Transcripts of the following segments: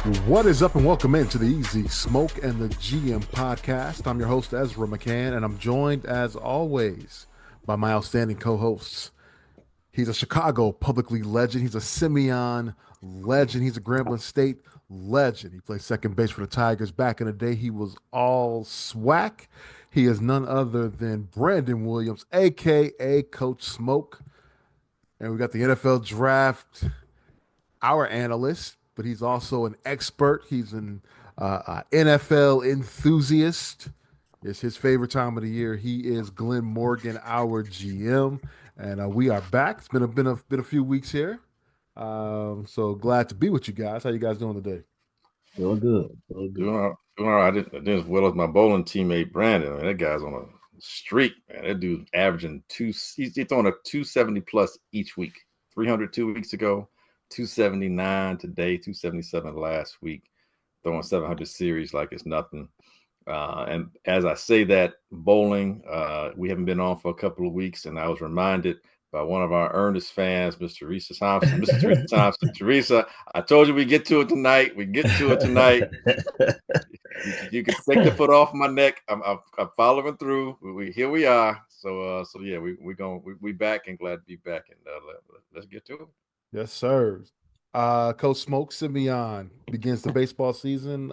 What is up, and welcome into the Easy Smoke and the GM podcast. I'm your host, Ezra McCann, and I'm joined, as always, by my outstanding co-hosts. He's a Chicago publicly legend. He's a Simeon legend. He's a Grambling State legend. He played second base for the Tigers. Back in the day, he was all SWAC. He is none other than Brandon Williams, a.k.a. Coach Smoke. And we got the NFL draft, our analyst, but he's also an expert. He's an NFL enthusiast. It's his favorite time of the year. He is Glenn Morgan, our GM, and we are back. It's been a few weeks here, so glad to be with you guys. How you guys doing today? Doing good. Doing good. Doing all right. I did as well as my bowling teammate Brandon. I mean, that guy's on a streak, man. That dude's averaging he's throwing a 270 plus each week. 300 2 weeks ago, 279 today, 277 last week. Throwing 700 series like it's nothing. And as I say that, bowling, we haven't been on for a couple of weeks, and I was reminded by one of our earnest fans, Miss Teresa Thompson. Mrs. Teresa Thompson. Teresa, I told you we get to it tonight. We get to it tonight. You can take the foot off my neck. I'm following through. Here we are. So yeah, we back and glad to be back, and let's get to it. Yes, sir. Coach Smoke, Simeon begins the baseball season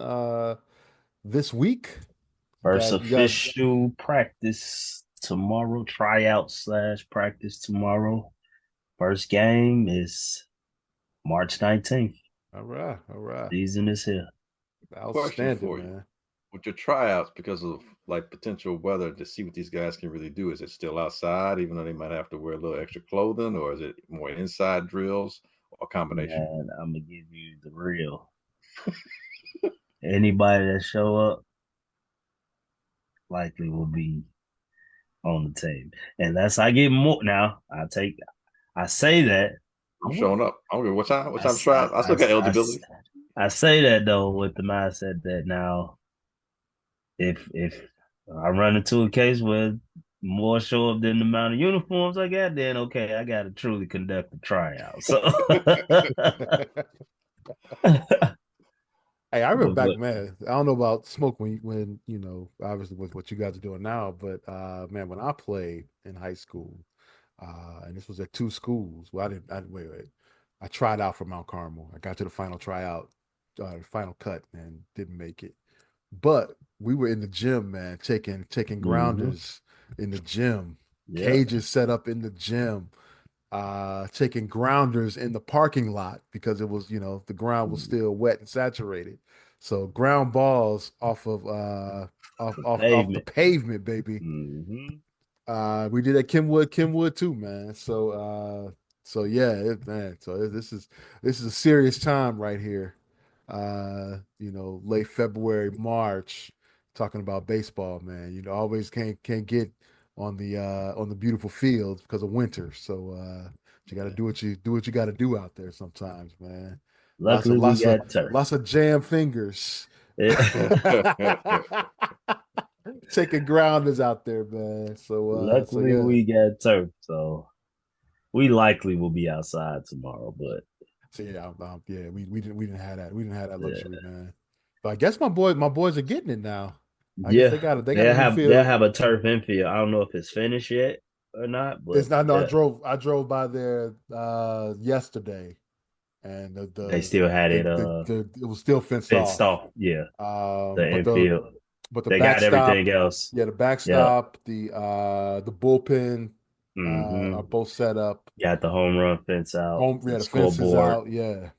this week. First official practice tomorrow, tryout / practice tomorrow. First game is March 19th. All right. Season is here. Outstanding, for you. Man. With your tryouts, because of like potential weather, to see what these guys can really do, is it still outside, even though they might have to wear a little extra clothing, or is it more inside drills, or a combination? Man, I'm gonna give you the real. Anybody that show up likely will be on the team, unless I get more. Now I say that I'm showing up. I don't know what time tryouts. I still got eligibility. I say that though with the mindset that now, if I run into a case where more show up than the amount of uniforms I got, then okay, I got to truly conduct a tryout. So, hey, I remember back, man. I don't know about Smoke when you know, obviously with what you guys are doing now, but man, when I played in high school, and this was at two schools. Well, wait. I tried out for Mount Carmel. I got to the final tryout, final cut, and didn't make it. But we were in the gym, man, taking grounders in the gym, cages set up in the gym, taking grounders in the parking lot because it was, the ground was still wet and saturated. So ground balls off of off the pavement, baby. Mm-hmm. We did at Kenwood too, man. So yeah, man. So this is a serious time right here. Late February, March, talking about baseball, man. Always can't get on the beautiful fields because of winter. So you got to do what you got to do out there sometimes, man. Luckily, lots of jam fingers. Taking grounders out there, man. So luckily we got turf, so we likely will be outside tomorrow. But so we didn't have that. We didn't have that luxury, man. But I guess my boys are getting it now. I guess they got they'll have a turf infield. I don't know if it's finished yet or not, but it's not. No, I drove by there yesterday, and they still had it. It was still fenced off. Yeah, the infield. But they got everything else. Yeah, the backstop, the bullpen are both set up. Got the home run fence out. The fence is out. Yeah.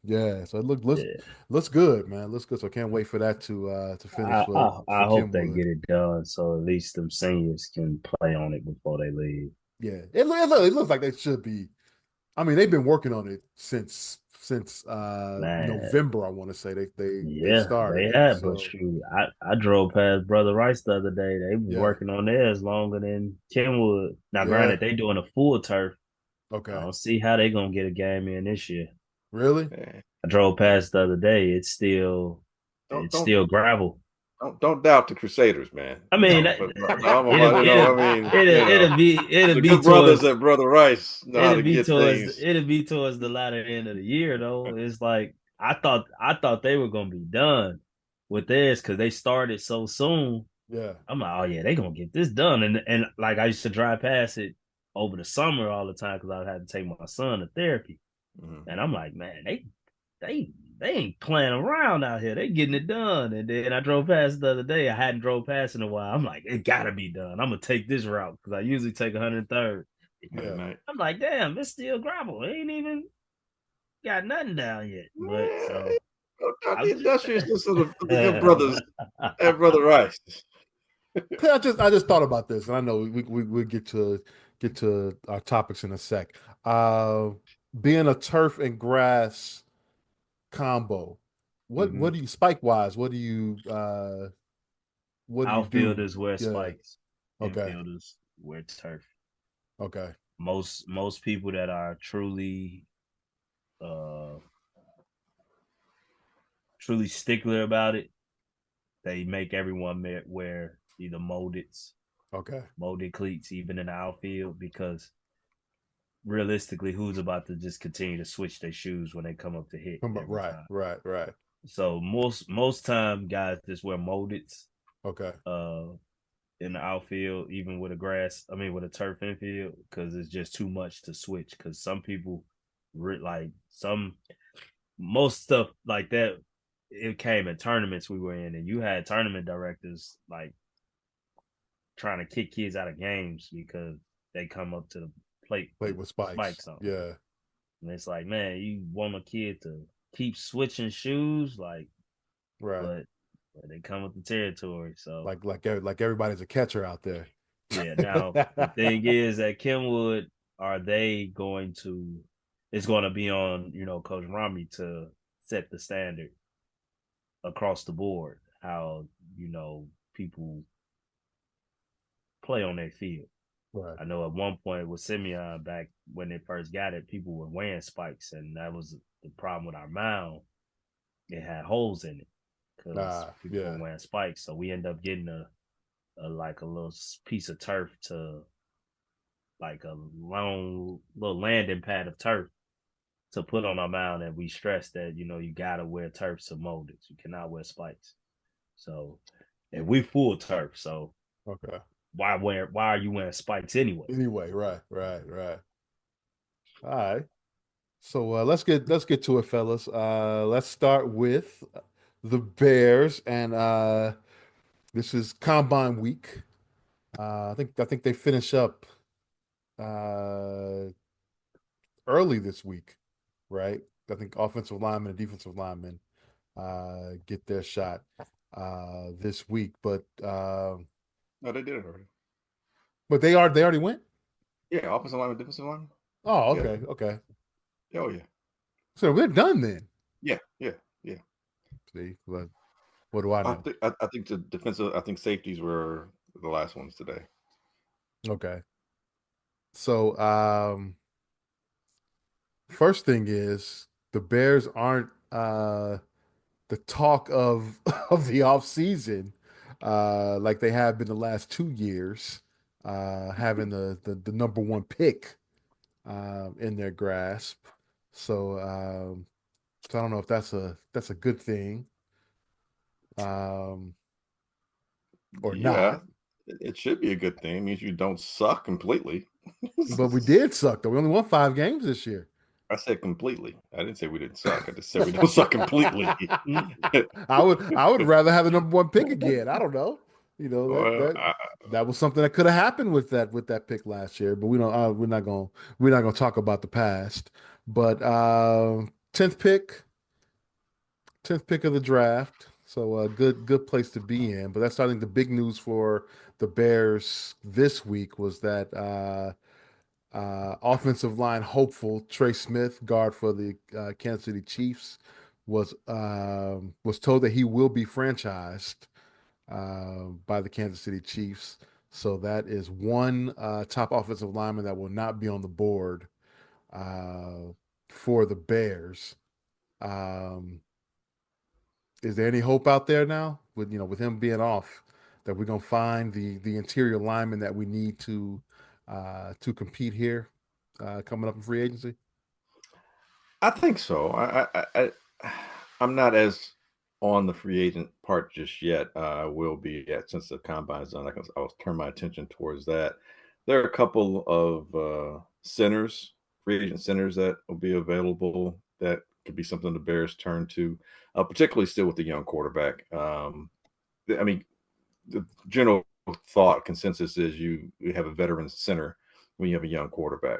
So it looks good, man. Looks good. So I can't wait for that to finish. I hope they get it done so at least them seniors can play on it before they leave. Yeah, it looks like they should be. I mean, they've been working on it since November. I want to say they started. They have, but shoot, I drove past Brother Rice the other day. They were working on theirs longer than Kenwood. Now, granted, they doing a full turf. Okay, I don't see how they gonna get a game in this year. Really? I drove past the other day. It's still gravel. Don't doubt the Crusaders, man. I mean, it'll be good brothers at Brother Rice. It'll be towards the latter end of the year, though. It's like I thought they were gonna be done with theirs because they started so soon. Yeah. I'm like, oh yeah, they gonna get this done. And like I used to drive past it over the summer all the time because I had to take my son to therapy. Mhm. And I'm like, man, they they ain't playing around out here. They getting it done. And then I drove past the other day. I hadn't drove past in a while. I'm like, it gotta be done. I'm gonna take this route because I usually take 103rd. Yeah. Night. I'm like, damn, it's still gravel. It ain't even got nothing down yet. But Man, so the I'm industriousness of the good brothers and brother Rice. I just thought about this, and I know we'll get to our topics in a sec. Uh, Being a turf and grass combo, Mhm. what do you spike wise? What do you do? Outfielders wear Yeah. spikes. Okay. Infielders wear turf. Okay. Most people that are uh truly stickler about it, they make everyone wear either Okay. molded cleats, even in the outfield, because realistically, who's about to just continue to switch their shoes when they come up to hit every Right. time? Right. So most time guys just wear molded Okay. uh in the outfield, even with with a turf infield, because it's just too much to switch. Because some people, like some most stuff like that, it came in tournaments we were in, and you had tournament directors like trying to kick kids out of games because they come up to the plate Plate with with spikes. spikes on. Yeah. And it's like, man, you want a kid to keep switching shoes, like, Right. but they come with the territory. So Like everybody's a catcher out there. yeah. Now the thing is at Kenwood, are they going to? It's going to be on Coach Romney to set the standard across the board. How people play on their field. Right. I know at one point with Simeon back when they first got it, people were wearing spikes, and that was the problem with our mound. It had holes in it because people were Yeah. wearing spikes. So we end up getting a like a little piece of turf to like a long little landing pad of turf to put on our mound, and we stress that you gotta wear turf to mold it. You cannot wear spikes. So, and we full turf. So Okay. why are you wearing spikes anyway? Anyway, right. All right. So let's get to it, fellas. Let's start with the Bears, and this is Combine Week. I think they finish up uh, early this week, right? I think offensive linemen and defensive linemen get their shot this week, No, they did it already. but they already went. Yeah, offensive line and defensive line. Oh, Yeah. okay. Oh yeah. So we're done then. Yeah. See, what do I know? I think the defensive. I think safeties were the last ones today. Okay. So first thing is the Bears aren't the talk of of the off season like they have been the last 2 years, having the number one pick in their grasp. So so I don't know if that's a good thing um, or Yeah, not. it should be a good thing. It means you don't suck completely. But we did suck though. We only won 5 games this year. I said completely. I didn't say we didn't suck. I just said we don't suck completely. I would rather have the number one pick again. I don't know. You know Well, that was something that could have happened with that pick last year, but we don't. We're not gonna talk about the past. But 10th pick of the draft. So a good place to be in. But that's I think the big news for the Bears this week was that offensive line hopeful Trey Smith, guard for the Kansas City Chiefs, was told that he will be franchised by the Kansas City Chiefs. So that is one top offensive lineman that will not be on the board uh, for the Bears. Um, is there any hope out there now with with him being off that we're gonna find the interior lineman that we need to compete here coming up in free agency? I think so. I'm not as on the free agent part just yet. I will be since the combine's done. I'll turn my attention towards that. There are a couple of centers, free agent centers that will be available. That could be something the Bears turn to, particularly still with the young quarterback. I mean, the general thought consensus is you have a veteran center when you have a young quarterback.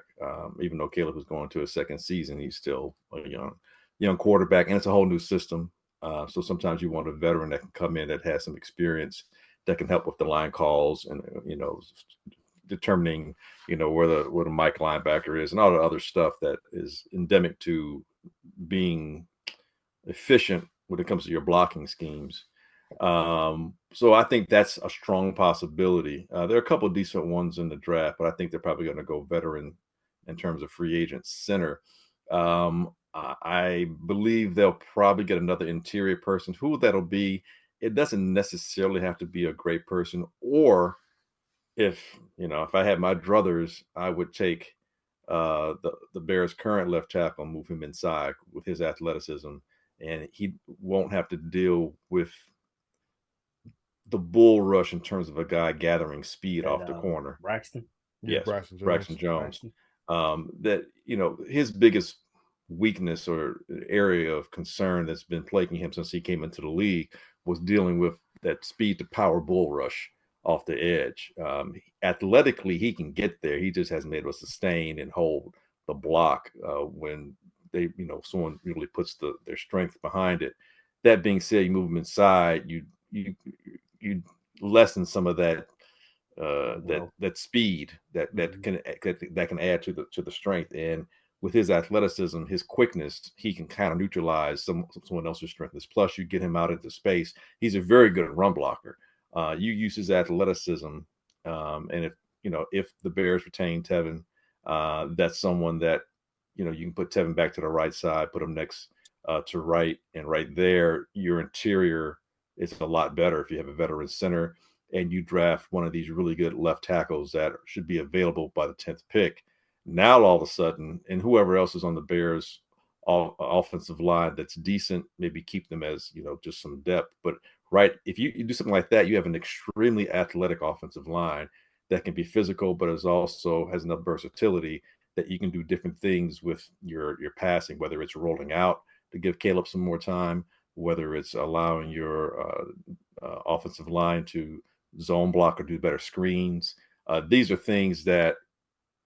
Even though Caleb is going to his second season, he's still a young quarterback, and it's a whole new system. So sometimes you want a veteran that can come in that has some experience that can help with the line calls and determining where the Mike linebacker is and all the other stuff that is endemic to being efficient when it comes to your blocking schemes. So I think that's a strong possibility. There are a couple of decent ones in the draft, but I think they're probably going to go veteran in terms of free agent center. I believe they'll probably get another interior person. Who that'll be, it doesn't necessarily have to be a great person. Or if I had my druthers, I would take the Bears' current left tackle and move him inside with his athleticism, and he won't have to deal with the bull rush in terms of a guy gathering speed off the corner. Braxton. Yeah, Yes, Braxton Jones. Jones. That his biggest weakness or area of concern that's been plaguing him since he came into the league was dealing with that speed to power bull rush off the edge. Athletically, he can get there. He just hasn't been able to sustain and hold the block when they, someone really puts their strength behind it. That being said, you move him inside, you lessen some of that that speed that can add to the strength. And with his athleticism, his quickness, he can kind of neutralize someone else's strength. Plus, you get him out into space. He's a very good run blocker. You use his athleticism, and if the Bears retain Tevin, that's someone that you can put Tevin back to the right side, put him next to right, and right there, your interior is a lot better if you have a veteran center and you draft one of these really good left tackles that should be available by the 10th pick. Now, all of a sudden, and whoever else is on the Bears offensive line that's decent, maybe keep them as, just some depth. But if you do something like that, you have an extremely athletic offensive line that can be physical, but also has enough versatility that you can do different things with your passing, whether it's rolling out to give Caleb some more time, whether it's allowing your offensive line to zone block or do better screens. These are things that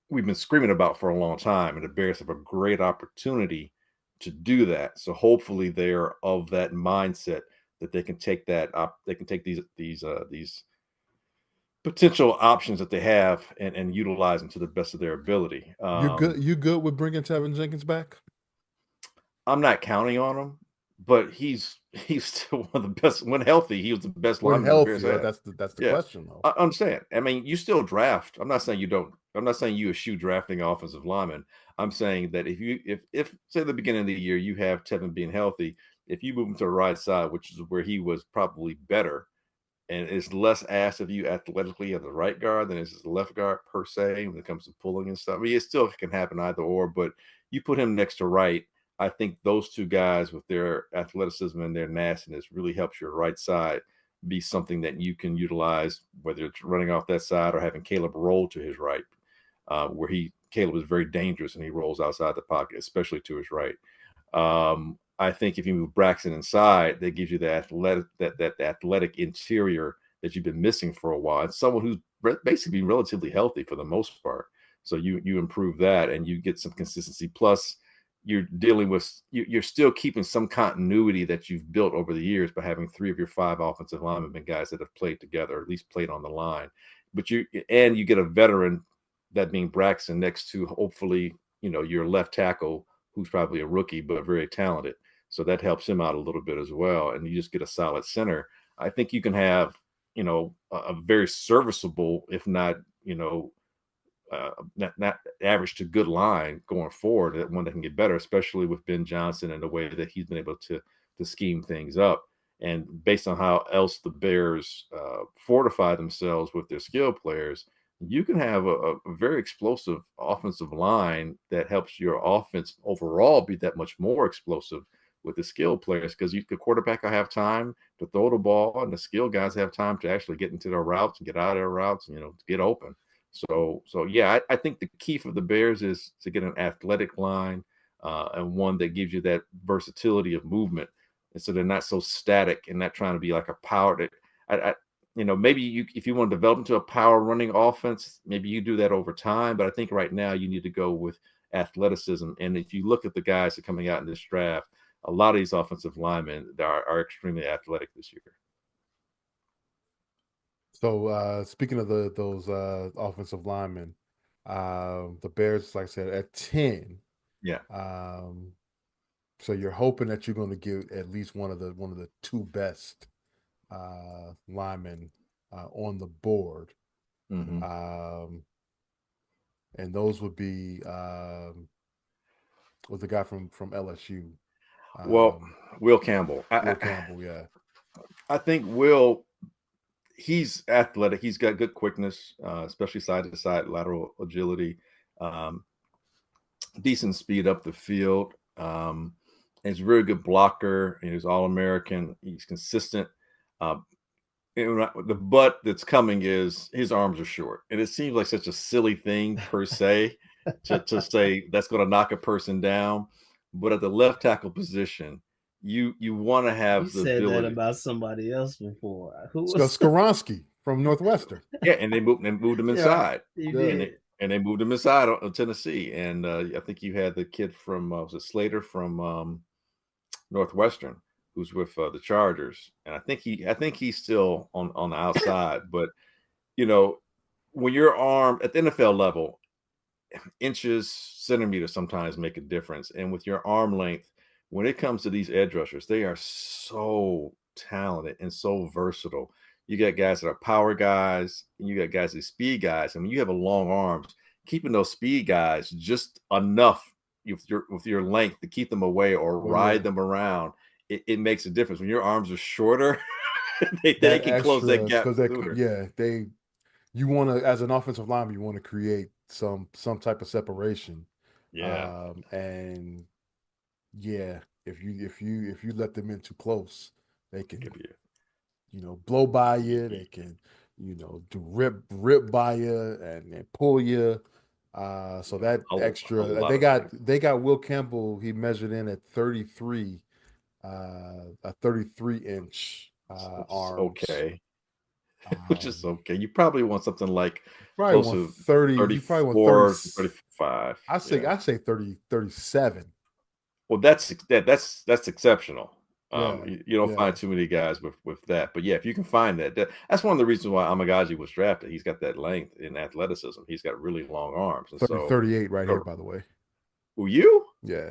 we've been screaming about for a long time, and the Bears have a great opportunity to do that. So hopefully they're of that mindset that they can take that up. They can take these potential options that they have and utilize them to the best of their ability. You good with bringing Tevin Jenkins back? I'm not counting on him, but he's still one of the best. When healthy, he was the best lineman the Bears had. That's the question, though. I understand. I mean, you still draft. I'm not saying you don't. I'm not saying you eschew drafting offensive linemen. I'm saying that if say at the beginning of the year you have Tevin being healthy, if you move him to the right side, which is where he was probably better, and it's less asked of you athletically as the right guard than it's the left guard per se when it comes to pulling and stuff. I mean, it still can happen either or, but you put him next to right. I think those two guys with their athleticism and their nastiness really helps your right side be something that you can utilize, whether it's running off that side or having Caleb roll to his right, where Caleb is very dangerous and he rolls outside the pocket, especially to his right. I think if you move Braxton inside, that gives you the athletic interior that you've been missing for a while. It's someone who's basically relatively healthy for the most part. So you improve that and you get some consistency. Plus, you're dealing with you're still keeping some continuity that you've built over the years by having 3 of your 5 offensive linemen been guys that have played together, or at least played on the line. But you get a veteran, that being Braxton, next to hopefully your left tackle, who's probably a rookie but very talented. So that helps him out a little bit as well. And you just get a solid center. I think you can have, a very serviceable, if not, not average to good line going forward, that one that can get better, especially with Ben Johnson and the way that he's been able to scheme things up. And based on how else the Bears fortify themselves with their skill players, you can have a very explosive offensive line that helps your offense overall be that much more explosive with the skill players, because the quarterback will have time to throw the ball, and the skill guys have time to actually get into their routes and get out of their routes, and get open. So yeah, I think the key for the Bears is to get an athletic line, and one that gives you that versatility of movement, and so they're not so static and not trying to be like a power. That maybe if you want to develop into a power running offense, maybe you do that over time. But I think right now you need to go with athleticism. And if you look at the guys that are coming out in this draft, a lot of these offensive linemen are extremely athletic this year. So speaking of those offensive linemen, the Bears, like I said, at 10. Yeah. So you're hoping that you're going to get at least one of the two best linemen on the board. Mm-hmm. And those would be was the guy from LSU. Well, Will Campbell. Will Campbell, yeah. I think Will, he's athletic. He's got good quickness, especially side to side lateral agility, decent speed up the field. He's a very good blocker. He's All-American. He's consistent. The butt that's coming is his arms are short, and it seems like such a silly thing per se to say that's going to knock a person down. But at the left tackle position, you want to have You the said ability. that about somebody else before. Who So was Skoronski from Northwestern. Yeah, and they moved him inside. You Yeah. did. And they moved him inside on Tennessee. And I think you had the kid from was it Slater from Northwestern, who's with the Chargers, and I think he's still on the outside. But when you're armed at the NFL level, inches, centimeters sometimes make a difference. And with your arm length, when it comes to these edge rushers, they are so talented and so versatile. You got guys that are power guys, and you got guys that are speed guys. I mean, you have a long arms, keeping those speed guys just enough with your length to keep them away or ride them around. It makes a difference. When your arms are shorter, they can close that gap sooner. You want to, as an offensive lineman, you want to create some type of separation. Yeah. And yeah, if you let them in too close, they can blow by you. They can do rip by you and pull you. So that extra they got Will Campbell. He measured in at 33, a 33-inch arms. Okay. Which is okay. You probably want something like probably close want to 30. 34, You probably want 30, 35. I say 30, 37. Well, that's exceptional. Yeah, you don't find too many guys with that. But yeah, if you can find that's one of the reasons why Amagaji was drafted. He's got that length and athleticism. He's got really long arms. And 38 right here, by the way. Who, you? Yeah.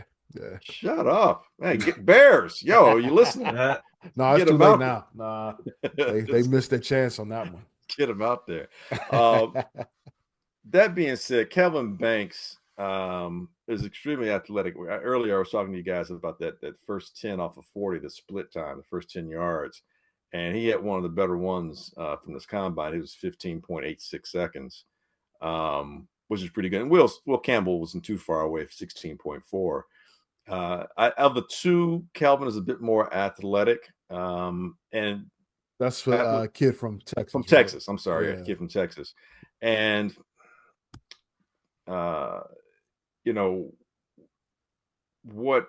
Shut up, man. Get Bears. Yo, you listening? No, it's too late now. Nah, they missed their chance on that one. Get him out there. That being said, Kelvin Banks is extremely athletic. Earlier, I was talking to you guys about that first 10 off of 40, the split time, the first 10 yards. And he had one of the better ones from this combine. It was 15.86 seconds, which is pretty good. And Will Campbell wasn't too far away, 16.4. Of the two, Kelvin is a bit more athletic. And that's for a kid from Texas. From Texas. I'm sorry, a kid from Texas. And what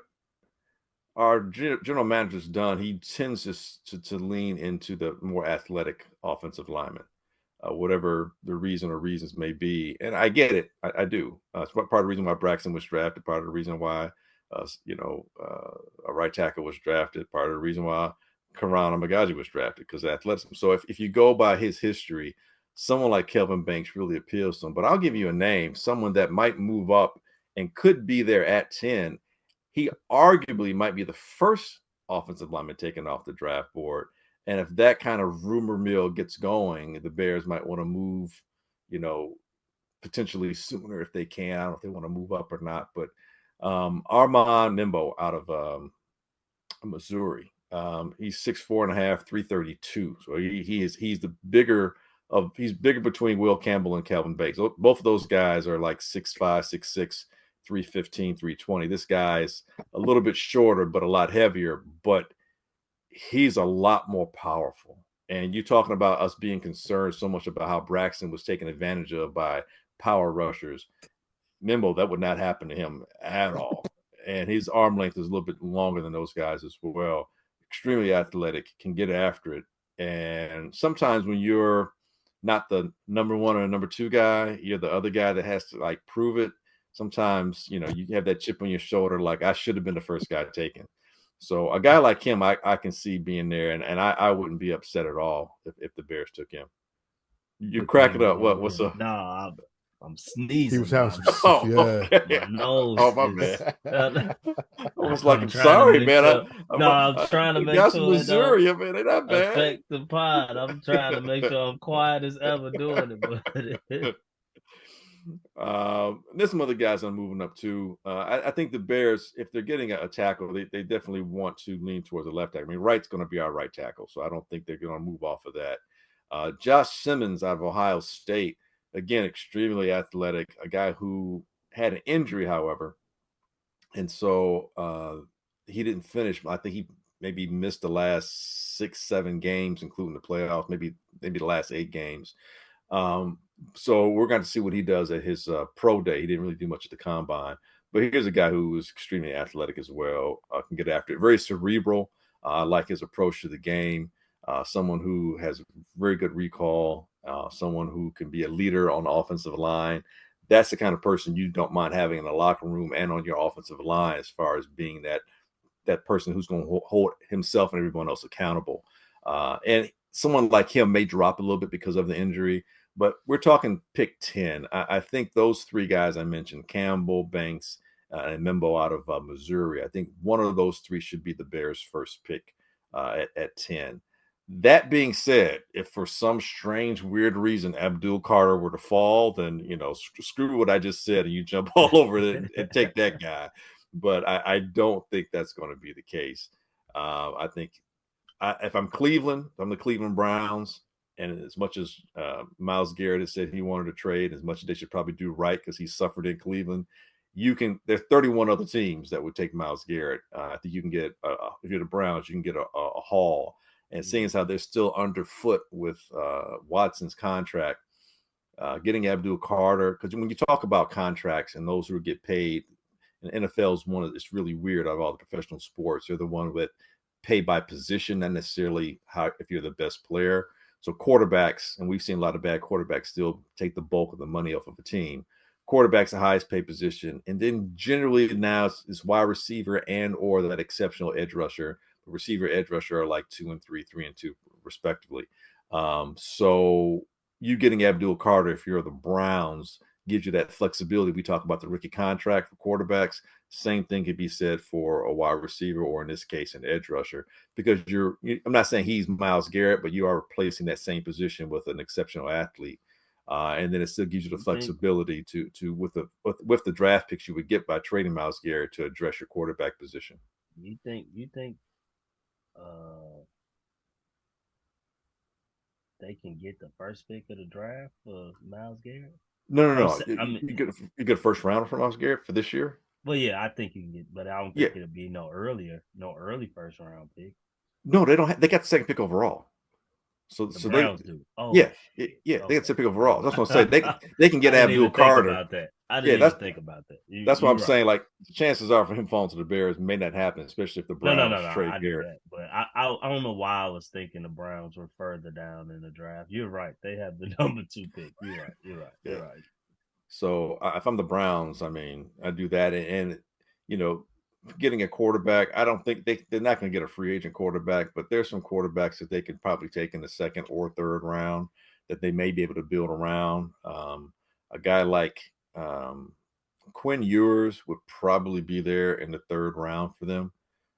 our general manager's done, he tends to lean into the more athletic offensive lineman, whatever the reason or reasons may be. And I get it. I do. It's part of the reason why Braxton was drafted, part of the reason why, a right tackle was drafted, part of the reason why Karan Amagaji was drafted, because of athleticism. So if you go by his history, someone like Kelvin Banks really appeals to him. But I'll give you a name, someone that might move up and could be there at 10. He arguably might be the first offensive lineman taken off the draft board. And if that kind of rumor mill gets going, the Bears might want to move, potentially sooner if they can. I don't know if they want to move up or not. But Armand Nimbo out of Missouri. He's 6'4.5", 332. So he's bigger between Will Campbell and Kelvin Banks. Both of those guys are like 6'5", 6'6", 315, 320. This guy's a little bit shorter, but a lot heavier, but he's a lot more powerful. And you're talking about us being concerned so much about how Braxton was taken advantage of by power rushers. Mimbo, that would not happen to him at all. And his arm length is a little bit longer than those guys as well. Extremely athletic, can get after it. And sometimes when you're not the number one or number two guy, you're the other guy that has to like prove it. Sometimes, you know, you have that chip on your shoulder, like I should have been the first guy taken. So a guy like him, I can see being there, and I wouldn't be upset at all if the Bears took him. You're cracking up. What's up? No, I'm He was sneezing. having My, some Oh, yeah. okay. my nose Oh, my is. bad. I was like, I'm I'm trying to sorry, make man. sure. No, I'm I trying to the make guys from sure it don't Missouri, I mean, they're not bad. affect the pod. I'm trying to make sure I'm quiet as ever doing it, but There's some other guys I'm moving up to. I think the Bears, if they're getting a tackle, they definitely want to lean towards the left tackle. I mean, Wright's going to be our right tackle, so I don't think they're going to move off of that. Josh Simmons out of Ohio State, again, extremely athletic, a guy who had an injury, however, and so he didn't finish. I think he maybe missed the last 6-7 games, including the playoffs, maybe the last 8 games. So we're going to see what he does at his pro day. He didn't really do much at the combine, but here's a guy who is extremely athletic as well. Can get after it. Very cerebral. I like his approach to the game. Someone who has very good recall. Someone who can be a leader on the offensive line. That's the kind of person you don't mind having in the locker room and on your offensive line, as far as being that person who's going to hold himself and everyone else accountable. And someone like him may drop a little bit because of the injury, but we're talking pick 10. I think those 3 guys I mentioned, Campbell, Banks, and Mimbo out of Missouri, I think one of those 3 should be the Bears' first pick at 10. That being said, if for some strange, weird reason Abdul Carter were to fall, then, you know, screw what I just said and you jump all over it and take that guy. But I don't think that's going to be the case. I think if I'm Cleveland, if I'm the Cleveland Browns, and as much as Myles Garrett has said he wanted to trade, as much as they should probably do right because he suffered in Cleveland, there's 31 other teams that would take Myles Garrett. I think you can get, if you're the Browns, you can get a haul. And seeing as how they're still underfoot with Watson's contract, getting Abdul Carter, because when you talk about contracts and those who get paid, and NFL is one of, it's really weird out of all the professional sports. They're the one with pay by position, not necessarily how if you're the best player. So quarterbacks, and we've seen a lot of bad quarterbacks still take the bulk of the money off of a team. Quarterback's the highest paid position, and then generally now it's wide receiver and or that exceptional edge rusher. The receiver, edge rusher are like 2 and 3, 3 and 2, respectively. So you getting Abdul Carter, if you're the Browns, gives you that flexibility. We talk about the rookie contract for quarterbacks. Same thing could be said for a wide receiver, or in this case, an edge rusher, because I'm not saying he's Myles Garrett, but you are replacing that same position with an exceptional athlete. And then it still gives you the flexibility to with the draft picks you would get by trading Myles Garrett to address your quarterback position. You think they can get the first pick of the draft for Myles Garrett? No. You get a first rounder for Myles Garrett for this year. Well, yeah, I think you can get, but I don't think it'll be no early first round pick. No, they don't. They got the second pick overall. So the Browns do. Oh, yeah, they got the second pick overall. That's what I'm saying. They can get Abdul Carter. About that. I didn't even think about that. That's what I'm saying. Like, the chances are for him falling to the Bears may not happen, especially if the Browns trade Garrett. But I don't know why I was thinking the Browns were further down in the draft. You're right. They have the number 2 pick. You're right. So if I'm the Browns, I mean, I do that, and you know, getting a quarterback, I don't think they're not going to get a free agent quarterback, but there's some quarterbacks that they could probably take in the 2nd or 3rd round that they may be able to build around. A guy like Quinn Ewers would probably be there in the 3rd round for them,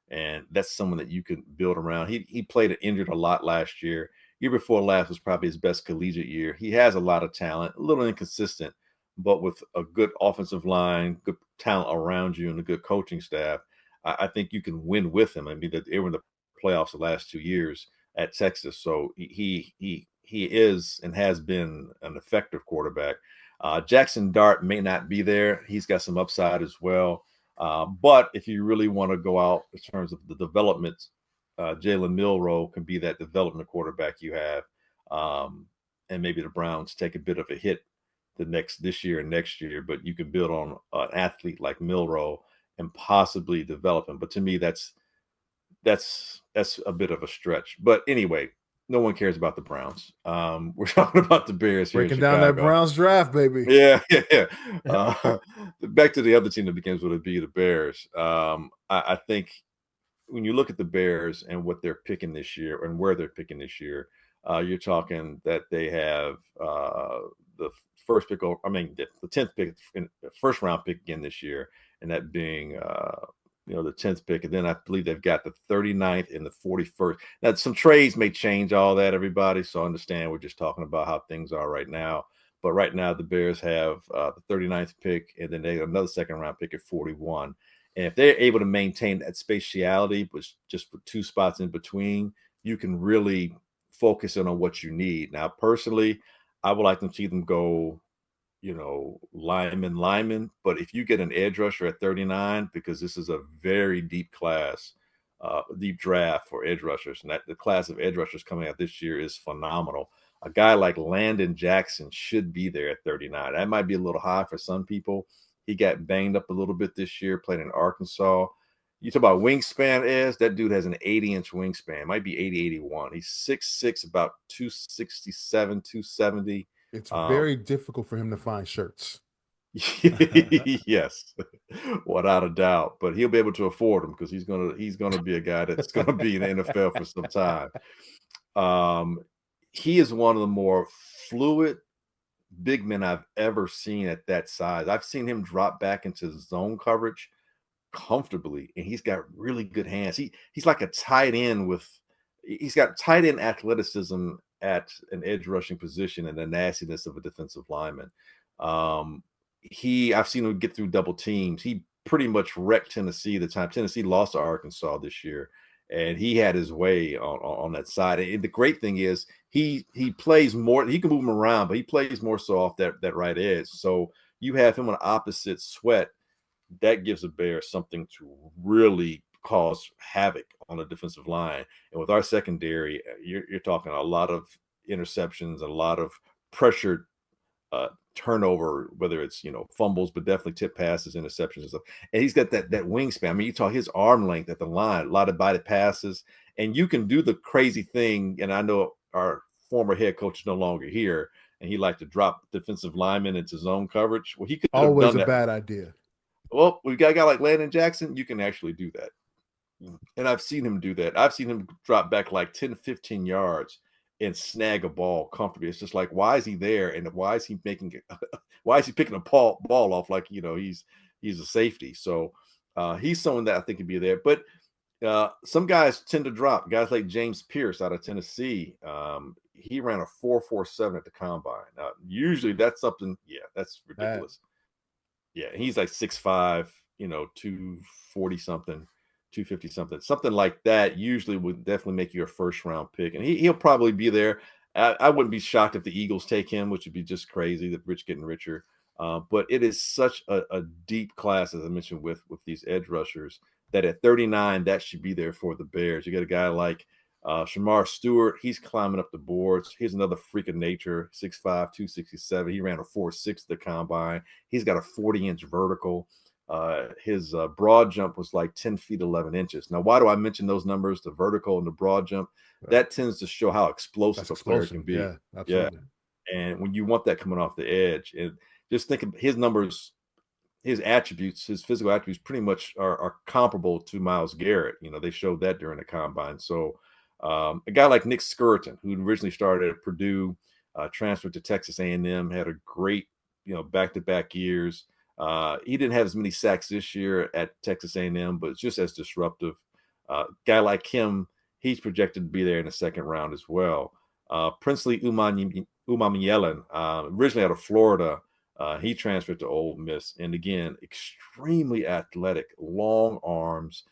and that's someone that you can build around. He played injured a lot last year. Year before last was probably his best collegiate year. He has a lot of talent, a little inconsistent, but with a good offensive line, good talent around you, and a good coaching staff, I think you can win with him. I mean, they were in the playoffs the last 2 years at Texas, so he is and has been an effective quarterback. Jackson Dart may not be there. He's got some upside as well. But if you really want to go out in terms of the development, Jalen Milroe can be that development quarterback you have. And maybe the Browns take a bit of a hit this year and next year, but you can build on an athlete like Milroe and possibly develop him. But to me, that's a bit of a stretch. But anyway, no one cares about the Browns. We're talking about the Bears here in Breaking down that Chicago. Browns draft, baby. Yeah. Back to the other team that begins with a B, the Bears. I think when you look at the Bears and what they're picking this year and where they're picking this year, you're talking that they have the first pick, the 10th pick, first round pick again this year, and that being the 10th pick, and then I believe they've got the 39th and the 41st. Now, some trades may change all that, everybody, so understand we're just talking about how things are right now. But right now, the Bears have the 39th pick, and then they have another second-round pick at 41. And if they're able to maintain that spatiality, but just put 2 spots in between, you can really focus in on what you need. Now, personally, I would like to see them go lineman. But if you get an edge rusher at 39, because this is a very deep class, deep draft for edge rushers, and that the class of edge rushers coming out this year is phenomenal. A guy like Landon Jackson should be there at 39. That might be a little high for some people. He got banged up a little bit this year, played in Arkansas. You talk about wingspan, that dude has an 80-inch wingspan. Might be 80, 81. He's 6'6", about 267, 270. It's very difficult for him to find shirts. Yes, without a doubt. But he'll be able to afford them because he's gonna be a guy that's gonna be in the NFL for some time. He is one of the more fluid big men I've ever seen at that size. I've seen him drop back into zone coverage comfortably, and he's got really good hands. He's like a tight end he's got tight end athleticism at an edge rushing position and the nastiness of a defensive lineman. I've seen him get through double teams. He pretty much wrecked Tennessee the time Tennessee lost to Arkansas this year, and he had his way on that side. And the great thing is he plays more. He can move him around, but he plays more so off that right edge. So you have him on opposite Sweat. That gives the Bears something to really cause havoc on the defensive line. And with our secondary, you're talking a lot of interceptions, a lot of pressured turnover, whether it's fumbles, but definitely tip passes, interceptions, and stuff. And he's got that wingspan. I mean, you talk his arm length at the line, a lot of body passes, and you can do the crazy thing. And I know our former head coach is no longer here, and he liked to drop defensive linemen into zone coverage. Well, he could have Always done a that. bad idea. Well, we've got a guy like Landon Jackson. You can actually do that. And I've seen him do that. I've seen him drop back like 10, 15 yards and snag a ball comfortably. It's just like, why is he there? And why is he picking a ball off like, he's a safety. So he's someone that I think could be there. But some guys tend to drop. Guys like James Pierce out of Tennessee, he ran a 4.47 at the combine. Now, usually that's something, that's ridiculous. Yeah, he's like 6'5", 240 something, 250 something like that. Usually would definitely make you a first round pick, and he'll probably be there. I wouldn't be shocked if the Eagles take him, which would be just crazy. The rich getting richer, but it is such a deep class, as I mentioned, with these edge rushers, that at 39, that should be there for the Bears. You got a guy like Shamar Stewart. He's climbing up the boards. Here's another freak of nature, 6'5", 267. He ran a 4.6 at the combine. He's got a 40-inch vertical. His broad jump was like 10 feet 11 inches. Now, why do I mention those numbers, the vertical and the broad jump? Right. That tends to show how explosive a player can be. Yeah, absolutely. Yeah. And when you want that coming off the edge, and just think of his numbers, his attributes, his physical attributes pretty much are comparable to Myles Garrett. They showed that during the combine. So a guy like Nick Skirton, who originally started at Purdue, transferred to Texas A&M, had a great, back-to-back years. He didn't have as many sacks this year at Texas A&M, but it's just as disruptive. Guy like him, he's projected to be there in the second round as well. Princely Umamielen, originally out of Florida, he transferred to Ole Miss, and again, extremely athletic, long arms.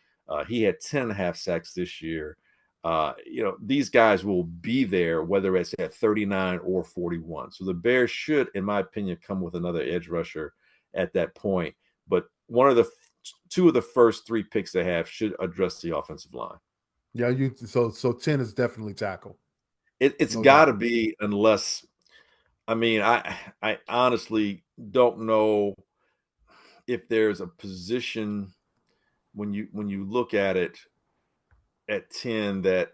He had 10.5 sacks this year. these guys will be there, whether it's at 39 or 41. So the Bears should, in my opinion, come with another edge rusher at that point. But two of the first three picks they have should address the offensive line. Yeah, so 10 is definitely tackle. It's No got to doubt. be, unless, I mean, I honestly don't know if there's a position when you look at it at 10 that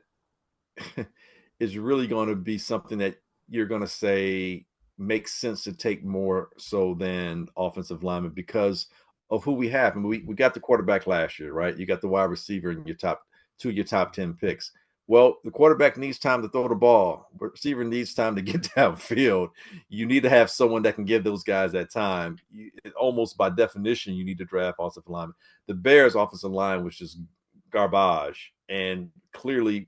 is really going to be something that you're going to say makes sense to take more so than offensive lineman because of who we have. I mean, we got the quarterback last year, right? You got the wide receiver in your top 10 picks. Well, the quarterback needs time to throw the ball. The receiver needs time to get downfield. You need to have someone that can give those guys that time. Almost by definition, you need to draft offensive lineman. The Bears' offensive line was just garbage, and clearly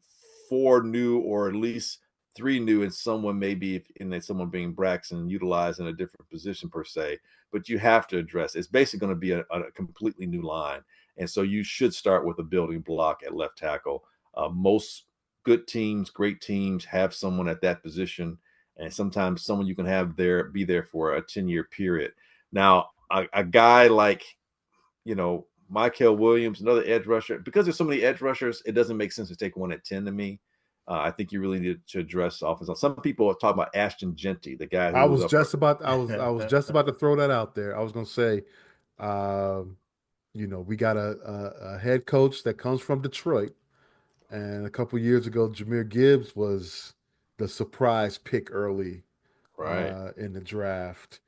4 new or at least 3 new, and someone maybe someone being Braxton utilized in a different position per se. But you have to address it's basically going to be a completely new line, and so you should start with a building block at left tackle. Most good teams, great teams, have someone at that position, and sometimes someone you can have be there for a 10-year period. Now, a guy like Michael Williams, another edge rusher, because there's so many edge rushers, it doesn't make sense to take one at 10 to me. I think you really need to address offense. Some people are talking about Ashton Genty, the guy who I was was up. just about I was just about to throw that out there. I was gonna say, we got a head coach that comes from Detroit, and a couple years ago, Jahmyr Gibbs was the surprise pick early Right. in the draft,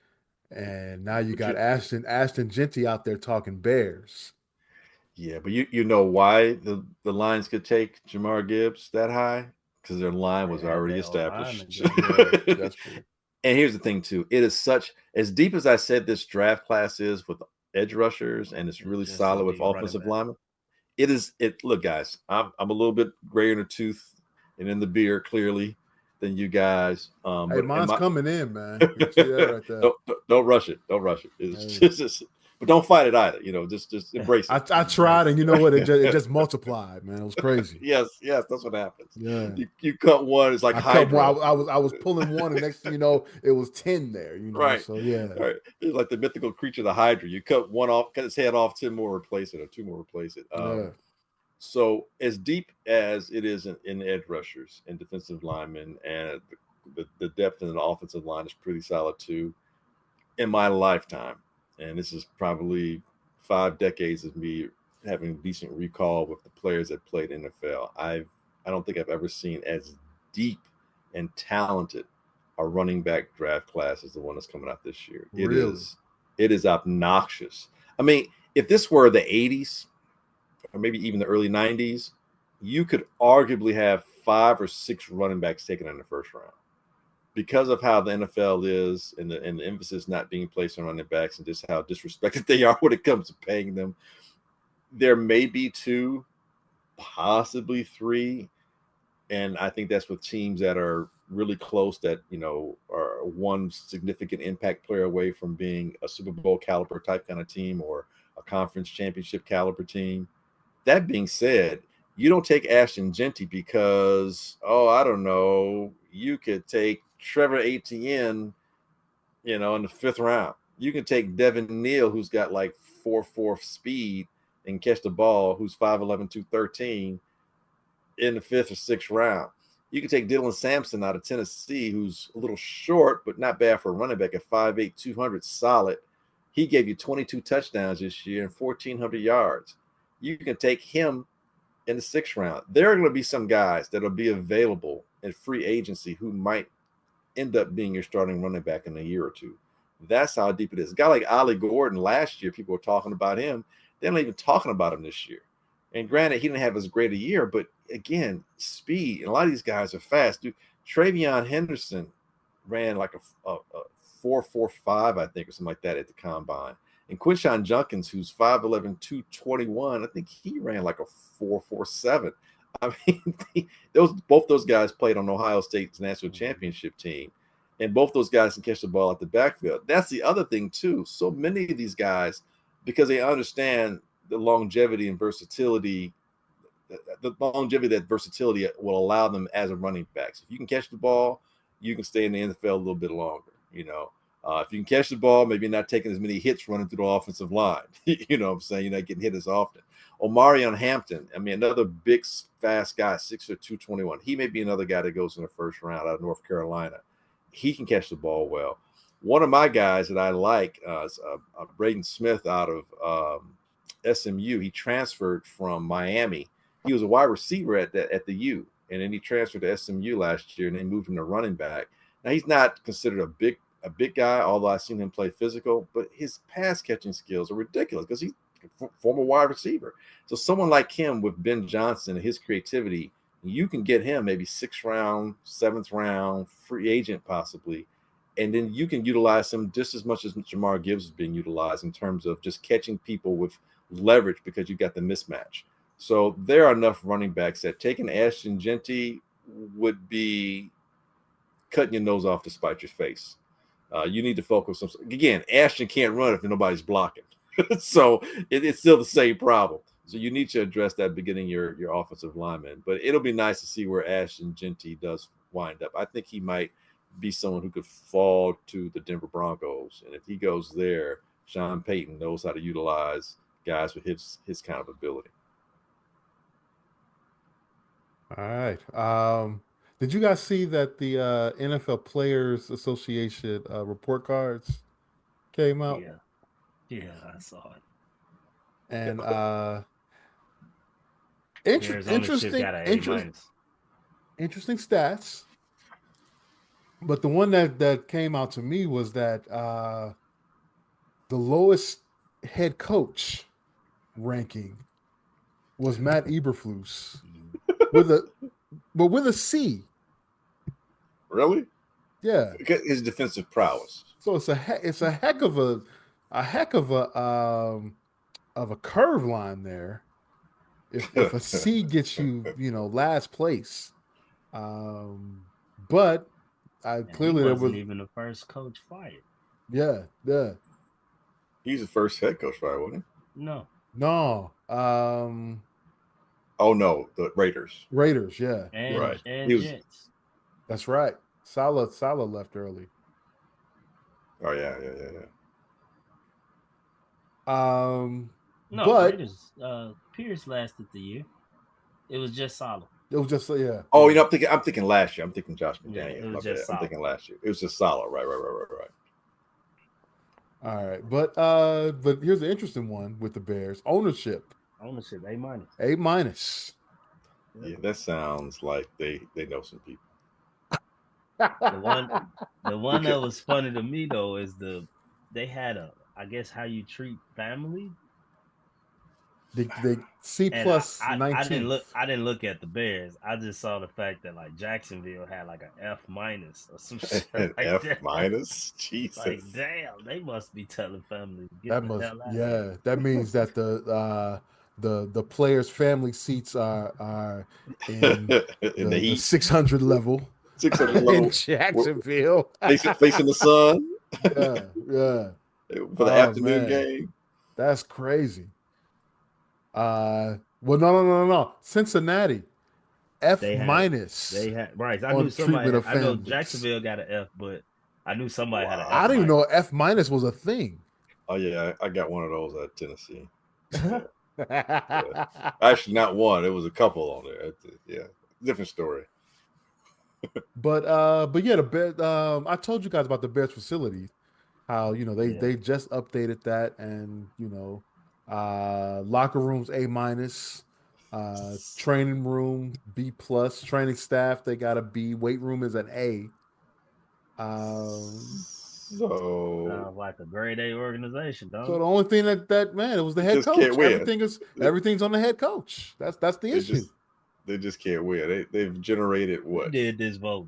and now you But got Ashton Genty out there talking Bears. yeah, but you know why the Lions could take Jamar Gibbs that high? Because their line was They had already their O-lineman established. good. Yeah, that's true. And here's the thing too, it is such as deep as I said this draft class is with edge rushers, and it's really It's just solid gonna with be a running offensive back. linemen. Look, guys, I'm a little bit grayer in the tooth and in the beard clearly than you guys. Hey, But mine's coming in, man. You can see that right there. don't rush it. Don't rush it. It's Hey. just but don't fight it either. Just embrace it. I tried, and you know what? It just multiplied, man. It was crazy. Yes, that's what happens. Yeah. You cut one, it's like I cut one. Hydra. I was pulling one, and next thing you know, it was 10 there. Right. So yeah. Right. It's like the mythical creature, the Hydra. You cut one off, cut its head off, 10 more replace it, or 2 more replace it. Yeah. So as deep as it is in edge rushers and defensive linemen, and the depth in the offensive line is pretty solid too. In my lifetime, and this is probably 5 decades of me having decent recall with the players that played NFL, I don't think I've ever seen as deep and talented a running back draft class as the one that's coming out this year. Really? It is obnoxious. I mean, if this were the 80s or maybe even the early 90s, you could arguably have 5 or 6 running backs taken in the first round. Because of how the NFL is and the emphasis not being placed on running backs and just how disrespected they are when it comes to paying them, there may be 2, possibly 3. And I think that's with teams that are really close, that, are one significant impact player away from being a Super Bowl caliber type kind of team or a conference championship caliber team. That being said, you don't take Ashton Genty because, I don't know, you could take Trevor Etienne, in the 5th round. You can take Devin Neal, who's got like 4.4 speed and catch the ball, who's 5'11", 213 in the 5th or 6th round. You can take Dylan Sampson out of Tennessee, who's a little short, but not bad for a running back at 5'8", 200, solid. He gave you 22 touchdowns this year and 1,400 yards. You can take him in the 6th round. There are going to be some guys that will be available in free agency who might end up being your starting running back in a year or 2. That's how deep it is. A guy like Ollie Gordon last year, people were talking about him. They're not even talking about him this year. And granted, he didn't have as great a year, but again, speed. And a lot of these guys are fast. Dude, Travion Henderson ran like a 4.45, I think, or something like that at the combine. And Quinshon Junkins, who's 5'11", 221, I think he ran like a 4.47. I mean, both those guys played on Ohio State's national championship team, and both those guys can catch the ball at the backfield. That's the other thing too. So many of these guys, because they understand the longevity and versatility the longevity, that versatility will allow them as a running back. So if you can catch the ball, you can stay in the NFL a little bit longer. If you can catch the ball, maybe not taking as many hits running through the offensive line. You know what I'm saying? You're not getting hit as often. Omarion Hampton, I mean, another big, fast guy, 6'2", 221. He may be another guy that goes in the first round out of North Carolina. He can catch the ball well. One of my guys that I like is Braden Smith out of SMU. He transferred from Miami. He was a wide receiver at the U, and then he transferred to SMU last year, and they moved him to running back. Now, he's not considered a big guy, although I've seen him play physical, but his pass catching skills are ridiculous because he's a former wide receiver. So someone like him with Ben Johnson and his creativity, you can get him maybe 6th round, 7th round, free agent possibly, and then you can utilize him just as much as Jamar Gibbs is being utilized in terms of just catching people with leverage because you got the mismatch. So there are enough running backs that taking Ashton Genty would be cutting your nose off to spite your face. You need to focus on, again, Ashton can't run if nobody's blocking. So it's still the same problem. So you need to address that beginning your offensive lineman. But it'll be nice to see where Ashton Genty does wind up. I think he might be someone who could fall to the Denver Broncos. And if he goes there, Sean Payton knows how to utilize guys with his kind of ability. All right. Did you guys see that the NFL Players Association report cards came out? Yeah, I saw it. And Bears ownership got an A-. Interesting stats. But the one that came out to me was that the lowest head coach ranking was Matt Eberflus with a C. Really? Yeah. His defensive prowess. So it's a heck of a curve line there. If a C gets you, last place. But clearly he there wasn't was even the first coach fired. Yeah. He's the first head coach fired, wasn't he? No. Oh no, the Raiders. Raiders, yeah. And right. And Jets. That's right. Saleh left early. Oh yeah. No, but Raiders. Pierce lasted the year. It was just Saleh. It was just yeah. Oh, I'm thinking last year. I'm thinking Josh McDaniels. Yeah, it was just I'm thinking last year. It was just Saleh. Right. All right, but here's an interesting one with the Bears ownership. Ownership A-. A-. Yeah, that sounds like they know some people. The one that was funny to me though is they had I guess how you treat family. They C plus 19. I didn't look at the Bears. I just saw the fact that like Jacksonville had like an F- or some shit like F-? that. Jesus. Like damn, they must be telling families get That the must hell out of here. That means that the players' family seats are in in the heat 600 level. 600 level in Jacksonville. facing the sun. Yeah. For the afternoon game. That's crazy. Well, no. Cincinnati, F-. They had right. I knew somebody. I know Jacksonville got an F, but I knew somebody had an F-. I didn't even know F- was a thing. Oh yeah, I got one of those at Tennessee. Yeah. Actually, not one. It was a couple on there. Yeah, different story. But yeah, the Bears. I told you guys about the Bears facility. How they just updated that, and locker rooms A-, training room B+, training staff they got a B, weight room is an A. So like a grade A organization, don't so the only thing that man, it was the head just coach. Can't win. Everything's on the head coach. That's the issue. They just can't win. They've generated what? Who did this vote?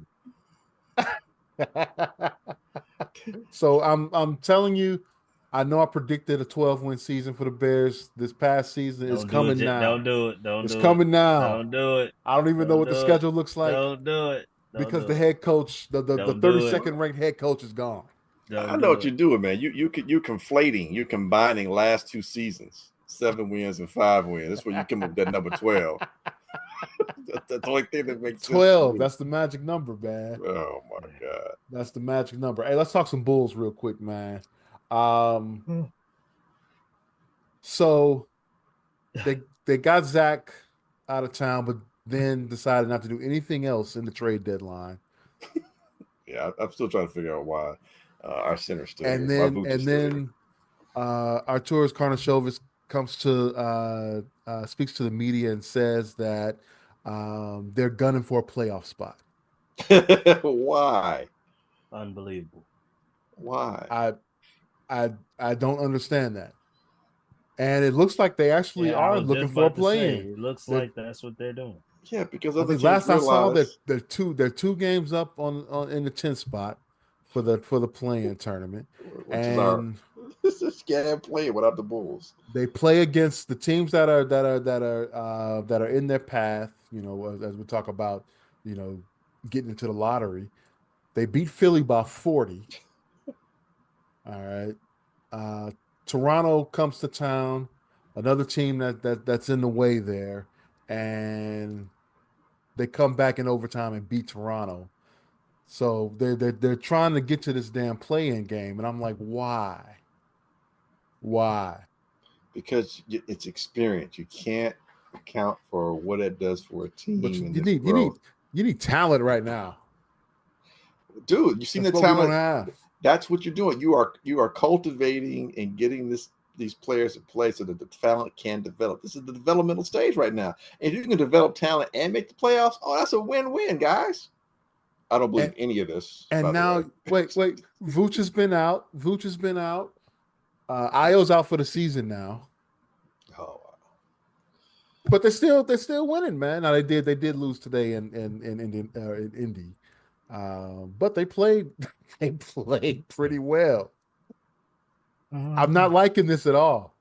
So I'm telling you, I know I predicted a 12-win season for the Bears this past season. It's coming now. Don't do it. It's coming now. Don't do it. I don't even know what the schedule looks like. Don't do it. Because the head coach, the 32nd ranked head coach is gone. I know what you're doing, man. You're conflating. You're combining last two seasons. 7 wins and 5 wins. That's where you come up with that number 12. That's the only thing that makes sense. 12. That's the magic number, man. Oh my God. That's the magic number. Hey, let's talk some Bulls real quick, man. So they got Zach out of town, but then decided not to do anything else in the trade deadline. Yeah, I'm still trying to figure out why our center's still And here. then Arturas Karnisovas comes to speaks to the media and says that they're gunning for a playoff spot. Why? Unbelievable. Why? I don't understand that. And it looks like they actually I are was looking just for a about to say, play-in. it looks like that's what they're doing. Yeah, because I other think teams last I saw realize they're two games up on in the 10th spot for the play-in tournament. which is our And this is can't play without the Bulls. they play against the teams that are in their path, you know, as we talk about, you know, getting into the lottery. They beat Philly by 40. All right. Toronto comes to town, another team that's in the way there, and they come back in overtime and beat Toronto. So they're trying to get to this damn play-in game, and I'm like, why? Why? Because it's experience. You can't account for what it does for a team But and this growth. you need talent right now. Dude, you seen That's the what we don't talent. have. That's what you're doing. You are cultivating and getting these players to play so that the talent can develop. This is the developmental stage right now. And if you can develop talent and make the playoffs, oh, that's a win-win, guys. I don't believe any of this. And now, wait. Vooch has been out. Io's out for the season now. Oh, But they're still winning, man. Now they did lose today in Indy, but they played they played pretty well. I'm not liking this at all.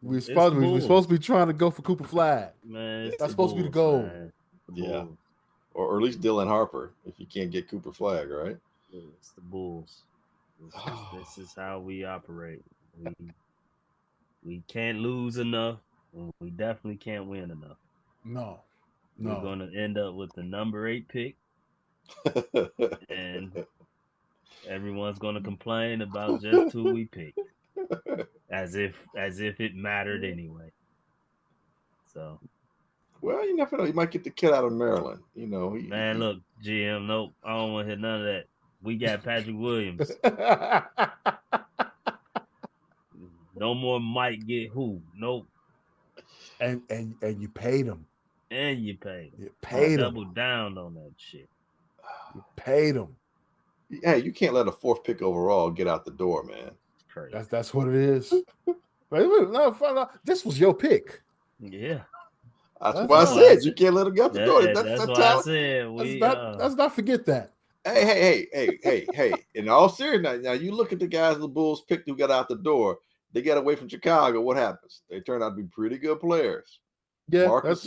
We're supposed to be trying to go for Cooper Flag. Man, That's supposed to be the goal. Yeah, or at least Dylan Harper if you can't get Cooper Flag, right? It's the Bulls. This is how we operate. We can't lose enough, and we definitely can't win enough. No. We're going to end up with the number 8 pick, and everyone's going to complain about just who we picked, as if it mattered anyway. So, well, you never know. You might get the kid out of Maryland. You know, look, GM, nope, I don't want to hear none of that. We got Patrick Williams. No more might get who. Nope. And you paid him. And you paid him. You paid him. Double down on that shit. You paid him. Hey, you can't let a 4th pick overall get out the door, man. It's crazy. That's what it is. This was your pick. Yeah. That's why I said you can't let him get out the door. That's why I said let's not forget that. Hey. In all seriousness, now you look at the guys the Bulls picked who got out the door. They got away from Chicago. What happens? They turned out to be pretty good players. Yeah, Marcus,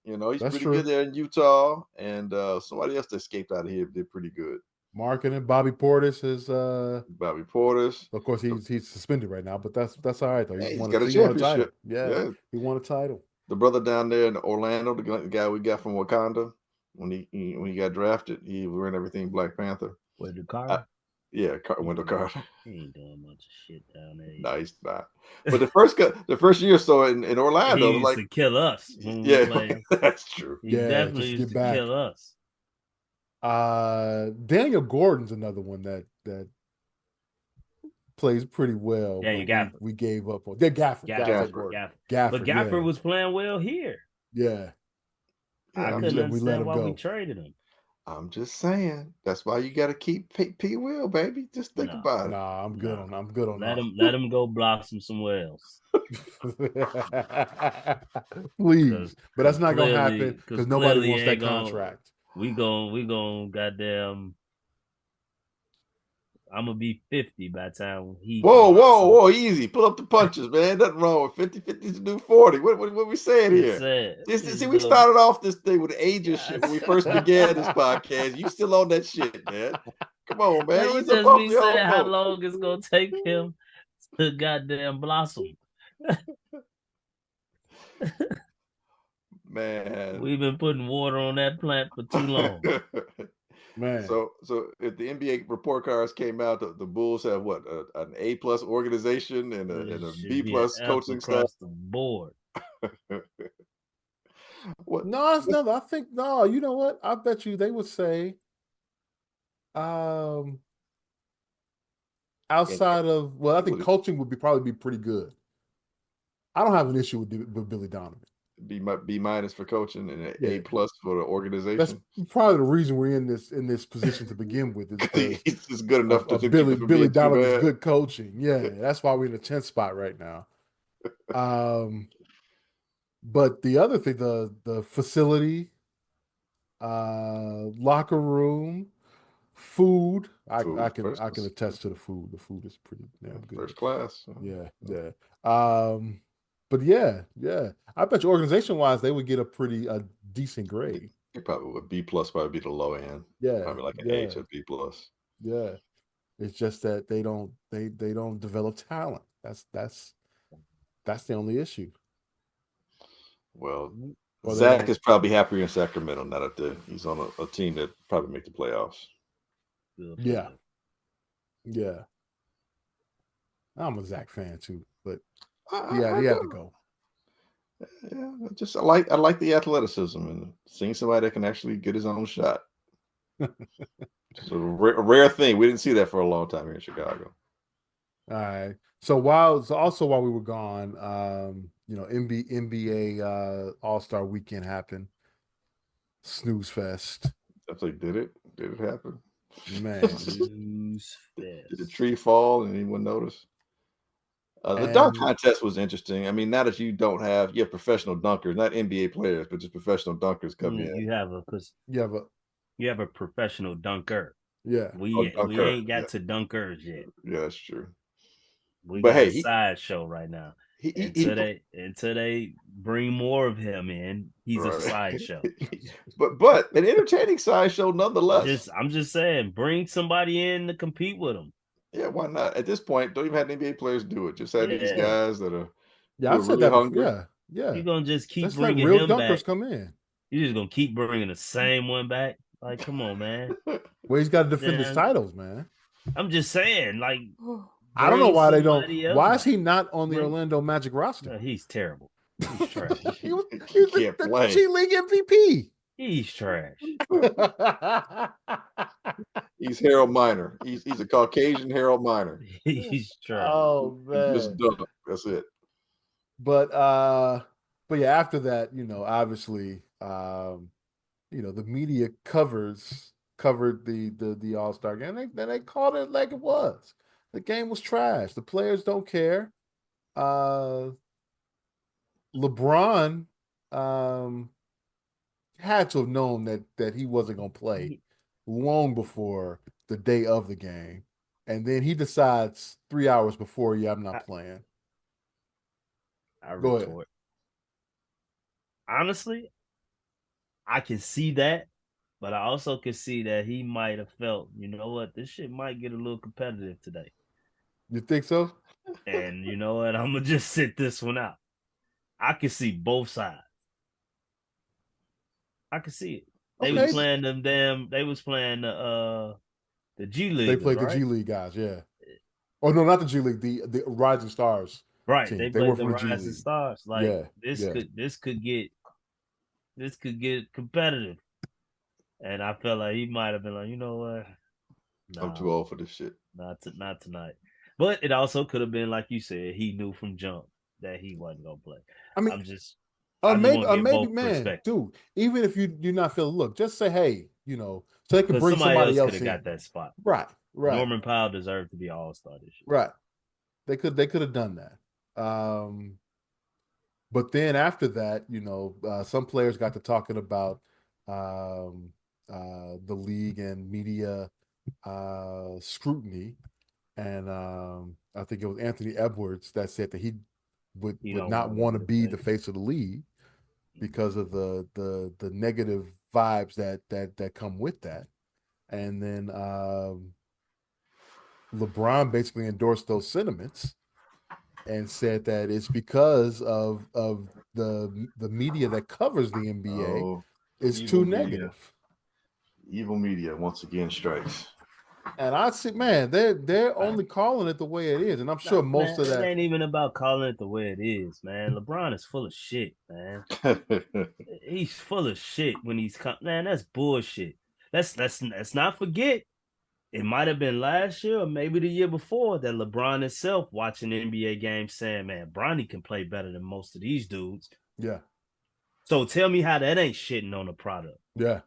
he's pretty good there in Utah. And somebody else that escaped out of here did pretty good. Marketing, Bobby Portis is Bobby Portis. Of course, he's suspended right now, but that's all right though. He's got a championship. Won a title. Yeah, he won a title. The brother down there in Orlando, the guy we got from Wakanda, when he got drafted, he was wearing everything Black Panther. Wendell Carter. Wendell Carter. He ain't doing much of shit down there. No, he's not. But the first year or so in Orlando, he used to kill us. That's true. He definitely used to kill us. Daniel Gordon's another one that plays pretty well. We gave up on. Gafford. But Gafford was playing well here. Yeah. I couldn't understand why we traded him. I'm just saying. That's why you got to keep P. Will, baby. Just think about it. Nah, I'm good on. Let him go blossom somewhere else. Please, but that's not gonna happen because nobody wants that contract. We gon' goddamn. I'm gonna be 50 by the time he. Whoa! Easy. Pull up the punches, man. Nothing wrong with 50. 50 is the new 40. What we saying here? See, we started off this thing with ages shit when we first began this podcast. You still on that shit, man? Come on, man. It just be saying how long it's gonna take him to goddamn blossom. Man. We've been putting water on that plant for too long. Man. So if the NBA report cards came out, the Bulls have what, an A+ organization and It a should B+ be an F coaching staff. across the board. What? No, it's not. I think no. You know what? I bet you they would say, um, And outside of I think would coaching would probably be pretty good. I don't have an issue with Billy Donovan. be B- for coaching and an Yeah, A+ for the that's organization. probably the reason we're in this position to begin with is because He's just good enough to of keep Billy it from being too Donovan's bad. good coaching. Yeah, that's why we're in a 10th spot right now. But the other thing, the facility, locker room, food. I Food can first, I can attest to the food. The food is pretty damn good. first class. Yeah, yeah. But yeah. I bet you organization wise they would get a decent grade. They probably would. B+ probably be the low end. Yeah, Probably like an A yeah, to B+. yeah. It's just that they don't develop talent. That's the only issue. Well, Or they Zach don't. is probably happier in Sacramento now that he's on a team that probably make the playoffs. Good for Yeah, him. yeah. I'm a Zach fan too, but I he had to do. go. Yeah, I like the athleticism and seeing somebody that can actually get his own shot. It's a rare thing. We didn't see that for a long time here in Chicago. All right. So also while we were gone, NBA All-Star Weekend happened. Snooze fest. Definitely did it happen? Man. Snooze Did the fest. tree fall and anyone notice? The dunk And contest was interesting. I mean, now that you have professional dunkers, not NBA players, but just professional dunkers come in. You have a because you have a you have a professional dunker. yeah. Oh, We dunker. ain't Yeah, got to dunkers yet. yeah, that's true. We But got a hey, sideshow right now. Until they bring more of him in, he's a right. sideshow. but an entertaining sideshow nonetheless. I'm just saying, bring somebody in to compete with him. Yeah, why not? At this point, don't even have NBA players do it. Just have these Yeah, guys Yeah, who I've are said really that before. hungry. Yeah. Yeah. you're gonna just keep Just let bringing real him dunkers back. come in. You're just gonna keep bringing the same one back. Like, come on, man. Well, he's got to defend his Then titles, man. I'm just saying, like, I don't know bring why they don't. somebody else Why is back. he not on the Bring. Orlando Magic roster? No, he's terrible. He's trash. he was He he's can't the play. G League MVP. He's trash. He's Harold Miner. He's a Caucasian Harold Miner. He's trash. Oh He just man. dunk. That's it. But but yeah, after that, obviously, the media covered the All-Star game. They called it like it was. The game was trash. The players don't care. Uh LeBron had to have known that he wasn't gonna play He, long before the day of the game. And then he decides 3 hours before, yeah, I'm I, not playing. I Go ahead. retort. Honestly, I can see that, but I also can see that he might have felt, you know what, this shit might get a little competitive today. You think so? And you know what, I'm gonna just sit this one out. I can see both sides. I can see it. They was Okay. playing them damn. They was playing the G They Leaguers, played the right? G League guys, yeah. Oh no, not the G League, the Rising Stars Right. team. They They were played the from the G Rising League. Stars. Like Yeah, yeah. this could get competitive. And I felt like he might have been like, you know what? I'm Nah, too old for this shit. not tonight. But it also could have been like you said, he knew from jump that he wasn't gonna play. I mean, I'm just I just want to get maybe, both man, perspectives. dude. Even if you're not feeling, look, just say, hey, so they could Because bring somebody somebody else could else have got in. that spot. Right, right, Norman Powell deserved to be All Star this year. right. They could have done that. But then after that, some players got to talking about um, the league and media scrutiny, and I think it was Anthony Edwards that said that he would He would don't not want to want be to the be the face. face of the league because of the negative vibes that come with that. And then LeBron basically endorsed those sentiments and said that it's because of the media that covers the NBA Oh, is evil too media. negative. Evil media once again strikes. And I see, man, they're only calling it the way it is, and I'm sure No, most man, of it that. ain't even about calling it the way it is, man. LeBron is full of shit, man. He's full of shit when man, that's bullshit. Let's not forget. It might have been last year or maybe the year before that LeBron himself watching the NBA games saying, man, Bronny can play better than most of these dudes. Yeah, So tell me how that ain't shitting on the product. yeah,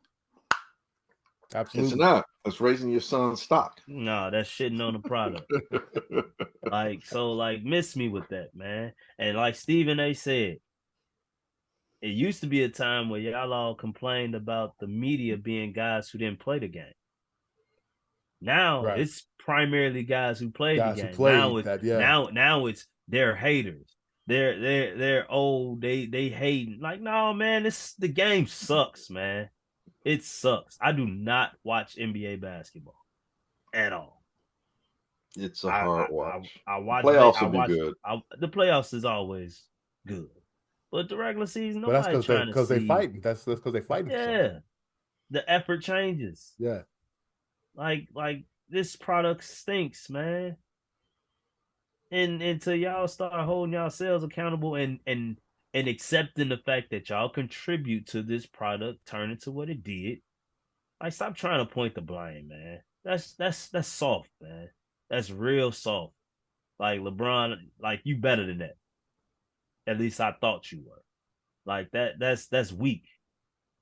It's absolutely. not. It's raising your son's stock. No, that's shitting on the product. Like, miss me with that, man. And like Stephen A said, it used to be a time where y'all all complained about the media being guys who didn't play the game. Now Right. it's primarily guys who played the Guys who game. Now played it's that, yeah. now it's they're haters. They're old. They hating. Like, no, man, the game sucks, man. It sucks. I do not watch NBA basketball at all. It's a hard I watch. I watch Playoffs I will be watch good. the playoffs is always good, but the regular season But that's nobody trying to because they see. fighting. That's because they fighting for something. Yeah, the effort changes. Yeah. Like this product stinks, man. And until y'all start holding yourselves accountable and accepting the fact that y'all contribute to this product turning to what it did, like stop trying to point the blame, man. That's soft, man. That's real soft. Like LeBron, like you better than that. At least I thought you were. Like that's weak.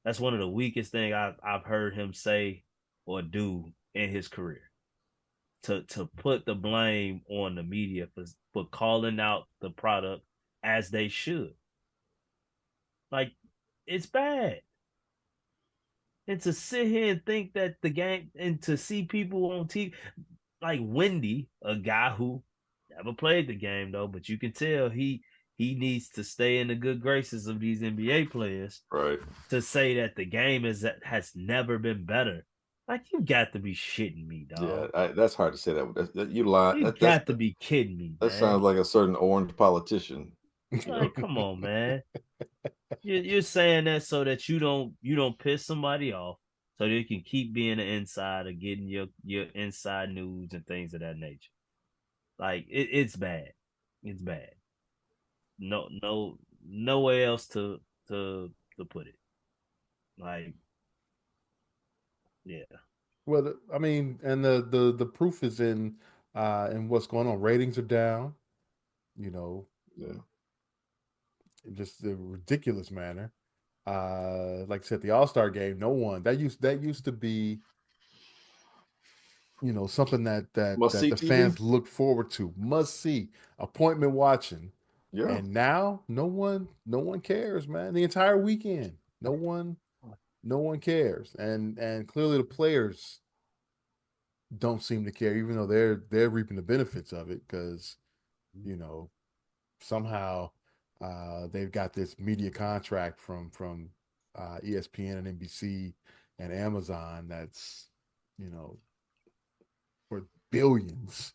That's one of the weakest things I've heard him say or do in his career. To put the blame on the media for calling out the product as they should. Like it's bad. And to sit here and think that the game and to see people on TV like Wendy, a guy who never played the game though, but you can tell he needs to stay in the good graces of these NBA players Right. to say that the game has never been better. Like you got to be shitting me, Yeah, dog. that's hard to say that you lie. You got to be kidding me, That sounds man. like a certain orange politician. You know, Like, come on, man. You're saying that so that you don't piss somebody off, so that you can keep being an insider, getting your inside news and things of that nature. Like it's bad. It's bad. No nowhere else to put it. Like, yeah. Well, I mean, and the proof is in what's going on. Ratings are down, you know, yeah. in just a ridiculous manner. Like I said, the All-Star game, no one that used to be, something Must that see the TV. fans look forward to, must see, appointment watching. Yeah. And now no one cares, man. The entire weekend. No one cares. And clearly the players don't seem to care, even though they're reaping the benefits of it because, you know, somehow they've got this media contract from ESPN and NBC and Amazon that's, you know, for billions.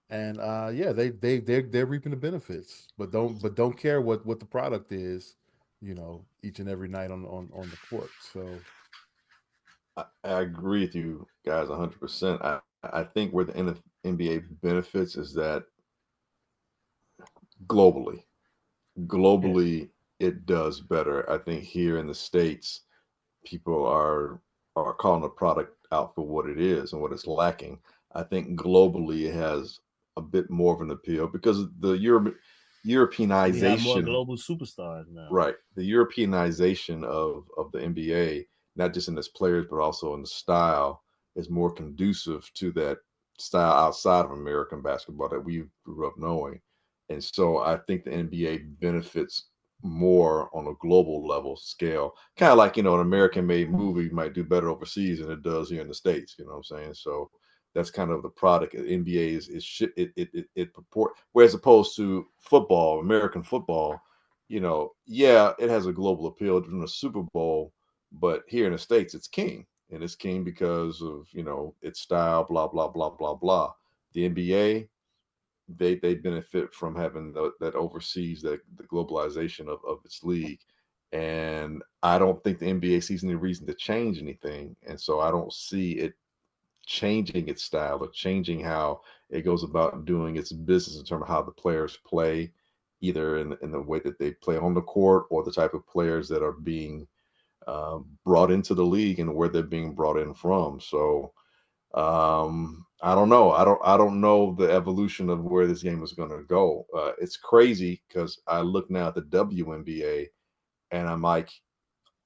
And yeah, they're reaping the benefits, but don't care what the product is, each and every night on the court. So I agree with you guys 100%. I think where the NBA benefits is that globally, Yes. globally it does better. I think here in the States, people are calling the product out for what it is and what it's lacking. I think globally it has a bit more of an appeal because the We have more Europeanization. global superstars now. Right. The Europeanization of the NBA, not just in its players, but also in the style, is more conducive to that style outside of American basketball that we grew up knowing. And so I think the NBA benefits more on a global level scale. Kind of like, an American made movie might do better overseas than it does here in the States. You know what I'm saying? So that's kind of the product. The NBA it purport, whereas opposed to football, American football, yeah, it has a global appeal from the Super Bowl, but here in the States, it's king. And it's king because of, its style, blah, blah, blah, blah, blah. The NBA, they benefit from having that overseas, that the globalization of its league. And I don't think the NBA sees any reason to change anything. And so I don't see it changing its style or changing how it goes about doing its business in terms of how the players play, either in the way that they play on the court or the type of players that are being brought into the league and where they're being brought in from. So I don't know. I don't know the evolution of where this game is going to go. It's crazy because I look now at the WNBA and I'm like,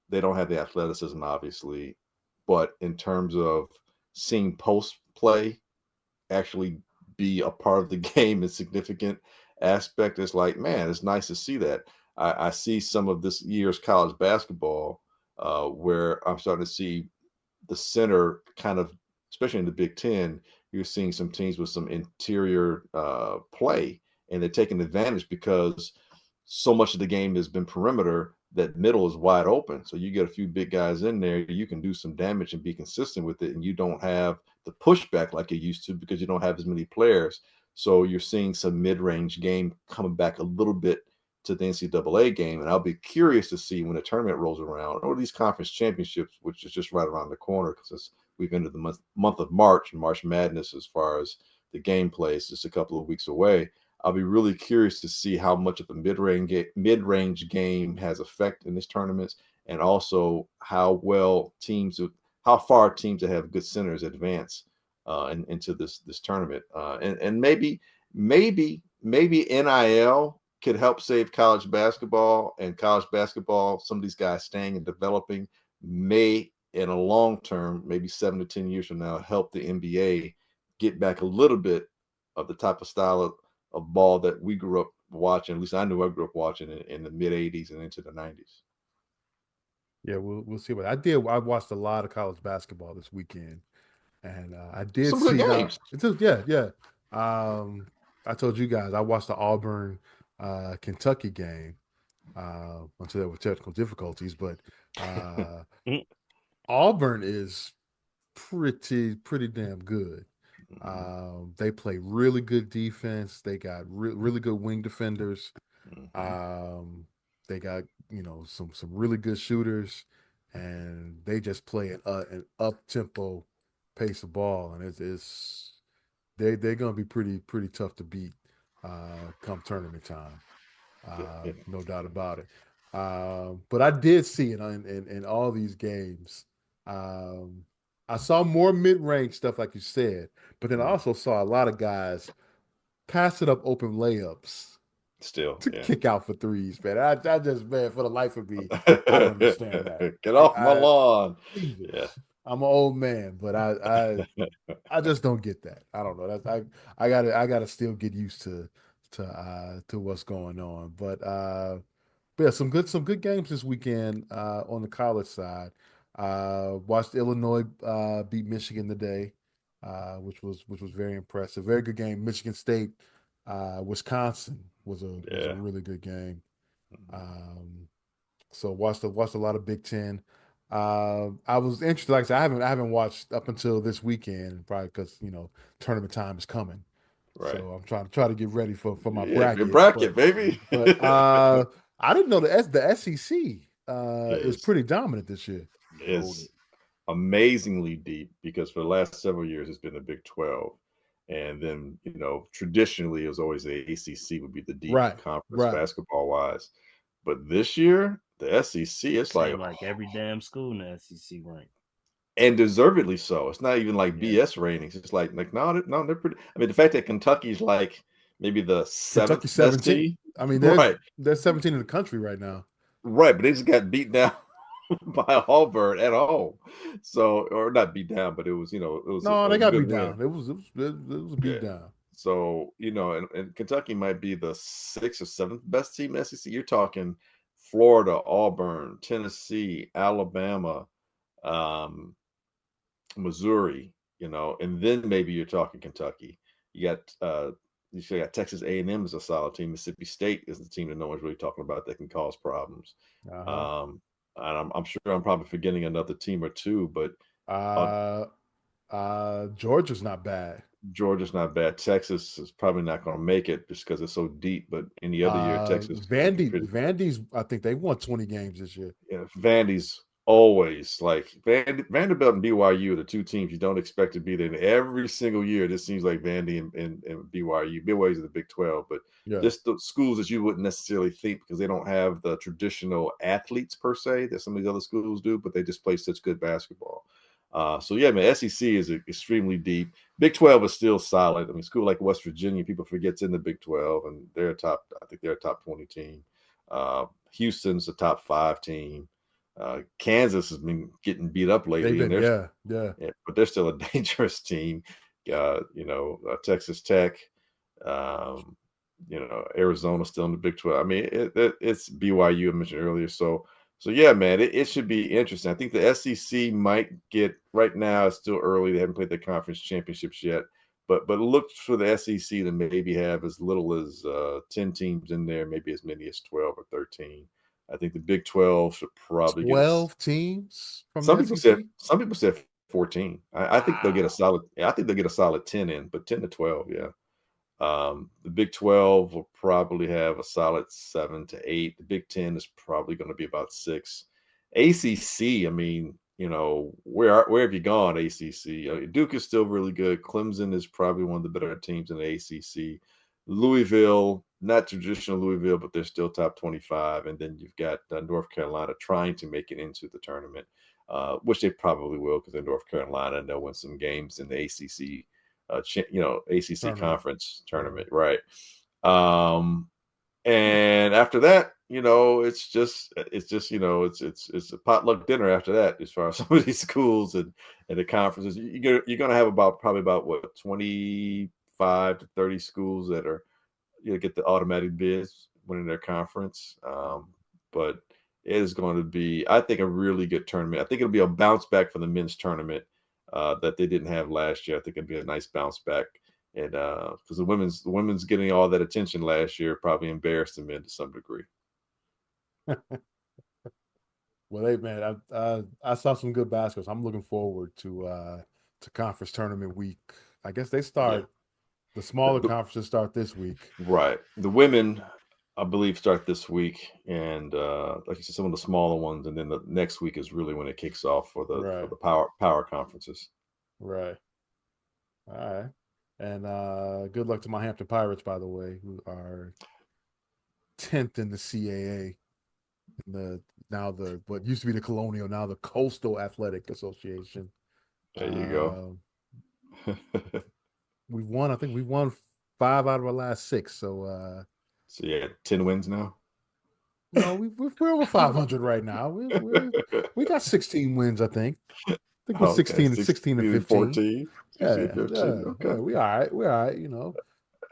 they don't have the athleticism, obviously, but in terms of seeing post play actually be a part of the game in significant aspect, it's like, man, it's nice to see that. I see some of this year's college basketball where I'm starting to see the center kind of, especially in the Big Ten, you're seeing some teams with some interior play, and they're taking advantage because so much of the game has been perimeter that middle is wide open. So you get a few big guys in there, you can do some damage and be consistent with it, and you don't have the pushback like you used to because you don't have as many players. So you're seeing some mid-range game coming back a little bit to the NCAA game, and I'll be curious to see when the tournament rolls around or these conference championships, which is just right around the corner because we've entered the month of March, and March Madness, as far as the game plays, just a couple of weeks away. I'll be really curious to see how much of the mid-range game has effect in this tournament, and also how how far teams that have good centers advance into this tournament, and maybe NIL could help save college basketball, and college basketball, some of these guys staying and developing may, in a long term, maybe 7 to 10 years from now, help the NBA get back a little bit of the type of style of ball that we grew up watching. At least I knew I grew up watching in the mid '80s and into the '90s. Yeah, we'll see what I did. I watched a lot of college basketball this weekend, and I did Some good see now. games. It's just yeah, yeah. Um, I told you guys I watched the Auburn Kentucky game until there were technical difficulties, but uh, Auburn is pretty damn good. Mhm, They play really good defense. They got really good wing defenders. mhm. Um, they got some really good shooters, and they just play an up tempo pace of ball, and they're gonna be pretty tough to beat come tournament time. Yeah, No doubt about it. But I did see it in all these games. Um, I saw more mid range stuff, like you said, but then I mm. also saw a lot of guys passing up open layups Still, to yeah. kick out for threes, man. I just, man, for the life of me, I don't understand that. Get Like, off my lawn. Yeah. Jesus, I'm an old man, but I just don't get that. I don't know. I gotta still get used to what's going on. But yeah, some good games this weekend on the college side. Watched Illinois beat Michigan today, which was very impressive. Very good game. Michigan State, Wisconsin was a Yeah. really good game. Mhm. Um, so watched a lot of Big Ten. I was interested. Like I said, I haven't watched up until this weekend, probably because tournament time is coming. Right. So I'm trying to get ready for my Yeah, your bracket. bracket, But baby. but I didn't know the SEC is is pretty dominant this year. is amazingly deep because for the last several years it's been the Big 12. And then, traditionally it was always the ACC would be the deep Right, conference right. basketball wise. But this year, the SEC, it's like, Seem like every damn school in the SEC rank. and deservedly so. It's not even like Yeah. BS ratings. It's like no, no, they're pretty. I mean, the fact that Kentucky's like maybe the Kentucky seventh best 17. team, I mean, they're right, they're 17 in the country right now. right, but they just got beat down by Auburn at home. So, or not beat down, but it was it was No, they a got good beat win. down. It was a Yeah. beat down. So, and Kentucky might be the sixth or seventh best team in the SEC. You're talking Florida, Auburn, Tennessee, Alabama, um, Missouri, and then maybe you're talking Kentucky. You got you still got Texas A&M as a solid team. Mississippi State is the team that no one's really talking about that can cause problems. Uh-huh. Um, and I'm sure I'm probably forgetting another team or two, but uh, Georgia's not bad. Georgia's not bad. Texas is probably not going to make it just because it's so deep. But any other year, Texas is going to be pretty. Vandy's, I think they won 20 games this year. Yeah, Vandy's always like Vanderbilt and BYU are the two teams you don't expect to be there. And every single year, this seems like Vandy and BYU. BYU's in the Big 12, but Yeah. just the schools that you wouldn't necessarily think because they don't have the traditional athletes per se that some of these other schools do, but they just play such good basketball. So yeah, man, SEC is extremely deep. Big 12 is still solid. I mean, school like West Virginia, people forget it's in the Big 12, and they're a top. I think they're a top 20 team. Houston's a top 5 team. Kansas has been getting beat up They've lately, and been, they're yeah. but they're still a dangerous team. Texas Tech, um, Arizona still in the Big 12. I mean, it's BYU I mentioned earlier. So yeah, man, it should be interesting. I think the SEC might get right now. It's still early. They haven't played the conference championships yet, but look for the SEC to maybe have as little as 10 teams in there, maybe as many as 12 or 13. I think the Big 12 should probably get 12 teams from some the people said SEC. 14. I think they'll get a Wow. solid. I think they'll get a solid 10 in, but 10 to 12, yeah. The Big 12 will probably have a solid 7 to 8. The Big 10 is probably going to be about 6. ACC, I mean, where have you gone, ACC? Duke is still really good. Clemson is probably one of the better teams in the ACC. Louisville, not traditional Louisville, but they're still top 25. And then you've got North Carolina trying to make it into the tournament, which they probably will because they're North Carolina and they'll win some games in the ACC ACC Tournament. conference tournament, right? And after that, it's a potluck dinner after that as far as some of these schools and the conferences. You're going to have probably about what 25 to 30 schools that are get the automatic bids winning their conference. But it is going to be, I think, a really good tournament. I think it'll be a bounce back for the men's tournament that they didn't have last year. I think it'd be a nice bounce back. And because the women's getting all that attention last year probably embarrassed the men to some degree. Well, hey man, I saw some good basketball. So I'm looking forward to conference tournament week. I guess they Yeah, start the smaller conferences start this week. right. The women, I believe, start this week, and like you said, some of the smaller ones, and then the next week is really when it kicks off for the Right, power conferences. right. All right. And good luck to my Hampton Pirates, by the way, who are 10th in the CAA. The now the what used to be the Colonial, now the Coastal Athletic Association. There you go. Uh, we've won. I think we've won 5 out of our last 6. So So yeah, 10 wins now. no, we're over 500 right now. We got 16 wins. I think we're Okay, 16 and 15. 14, 16, Yeah, 15. yeah. Okay. We all right. We all right.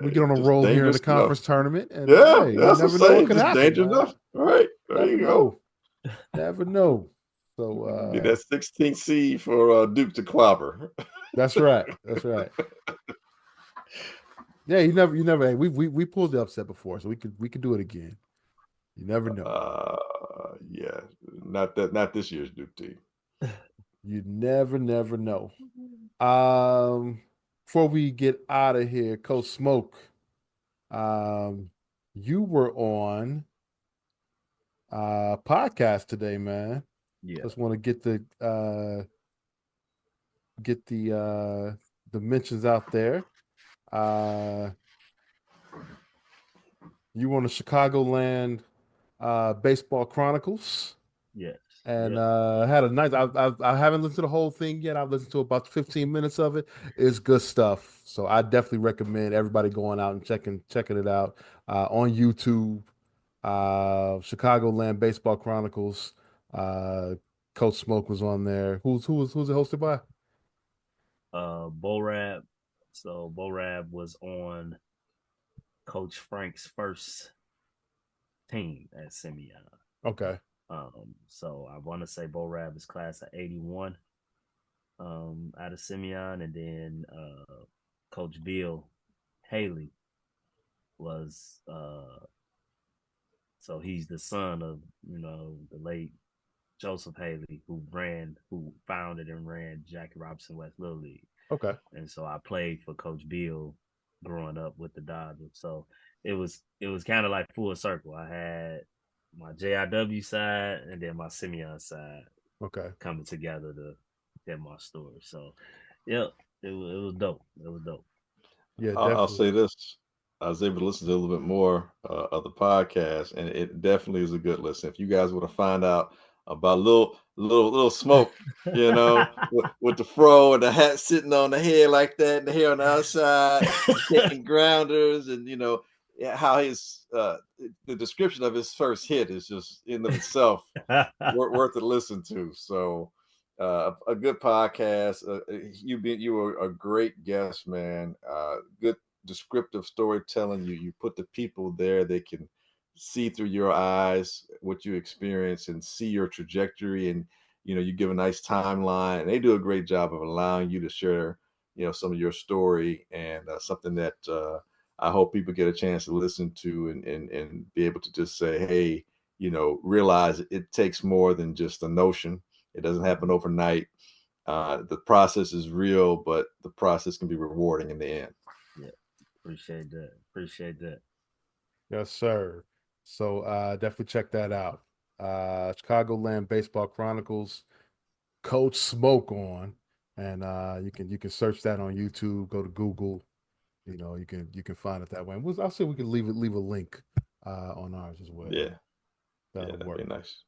We get on a Just roll here in the dangerous enough. conference tournament, and Yeah, hey, you that's what I'm never know what saying. could Just happen, dangerous man. enough. All right, there Never you go. know. Never know. So Be that 16th seed for Duke to clobber. that's right. That's right. Yeah, you never. Hey, we pulled the upset before, so we could do it again. You never know. Yeah, not this year's Duke team. You never know. Um, Before we get out of here, Coach Smoke, um, you were on podcast today, man. Yeah. Just want to get the mentions out there. Uh, you were on the Chicagoland Baseball Chronicles. Yes. And Yeah. had a nice. I haven't listened to the whole thing yet. I've listened to about 15 minutes of it. It's good stuff. So I definitely recommend everybody going out and checking it out on YouTube. Chicagoland Baseball Chronicles. Uh, Coach Smoke was on there. Who's it hosted by? Borab. So Borab was on Coach Frank's first team at Simeon. Okay. So I want to say Borab is class of 81 out of Simeon, and then Coach Bill Haley was so he's the son of the late Joseph Haley, who founded and ran Jackie Robinson West Little League. Okay. And so I played for Coach Beal growing up with the Dodgers. So it was kind of like full circle. I had my JIW side and then my Simeon side Okay. coming together to get my story. So, yeah, it was dope. It was dope. Yeah, I'll definitely. say this. I was able to listen to a little bit more of the podcast, and it definitely is a good listen. If you guys want to find out about little smoke, with the fro and the hat sitting on the head like that, and the hair on the outside, and taking grounders, and yeah, how his the description of his first hit is just in of itself worth to listen to. So, a good podcast. You were a great guest, man. Good descriptive storytelling. You put the people there; they can see through your eyes what you experience and see your trajectory. And you give a nice timeline. And they do a great job of allowing you to share, some of your story and something that I hope people get a chance to listen to and be able to just say, hey, realize it takes more than just a notion. It doesn't happen overnight. The process is real, but the process can be rewarding in the end. Yeah, appreciate that. Appreciate that. Yes, sir. So definitely check that out. Chicagoland Baseball Chronicles, Coach Smoke on. And you can search that on YouTube, go to Google. You can find it that way. And I'll say we can leave a link on ours as well. Yeah, That'll that'd be work. nice.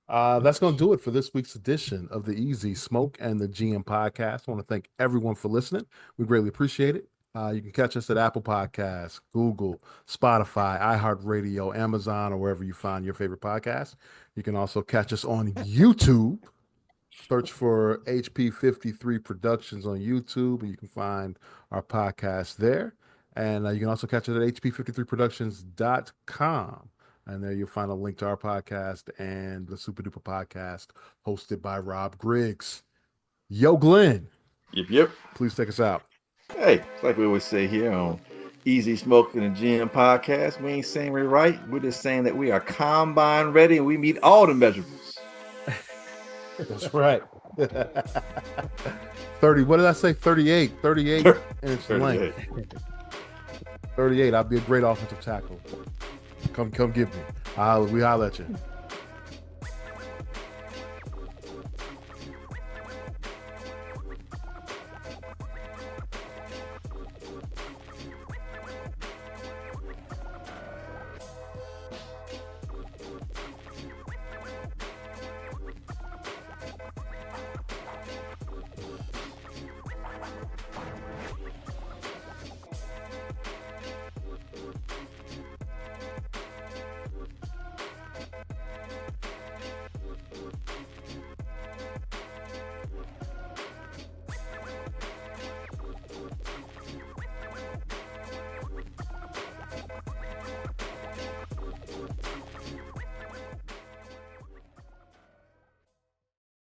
Be That's going nice. to do it for this week's edition of the Easy Smoke and the GM podcast. I want to thank everyone for listening. We greatly appreciate it. You can catch us at Apple Podcasts, Google, Spotify, iHeartRadio, Amazon, or wherever you find your favorite podcast. You can also catch us on YouTube. Search for HP53 Productions on YouTube, and you can find our podcast there. And you can also catch it at hp53productions.com. And there you'll find a link to our podcast and the Super Duper podcast hosted by Rob Griggs. Yo, Glenn, Yep. please take us out. Hey, it's like we always say here on Easy Smoking and GM podcast. We ain't saying we're right. We're just saying that we are combine ready and we meet all the measurables. That's right. 30, what did I say? 38 inch 38. length. 38. I'll be a great offensive tackle. Come get me. We holler at you.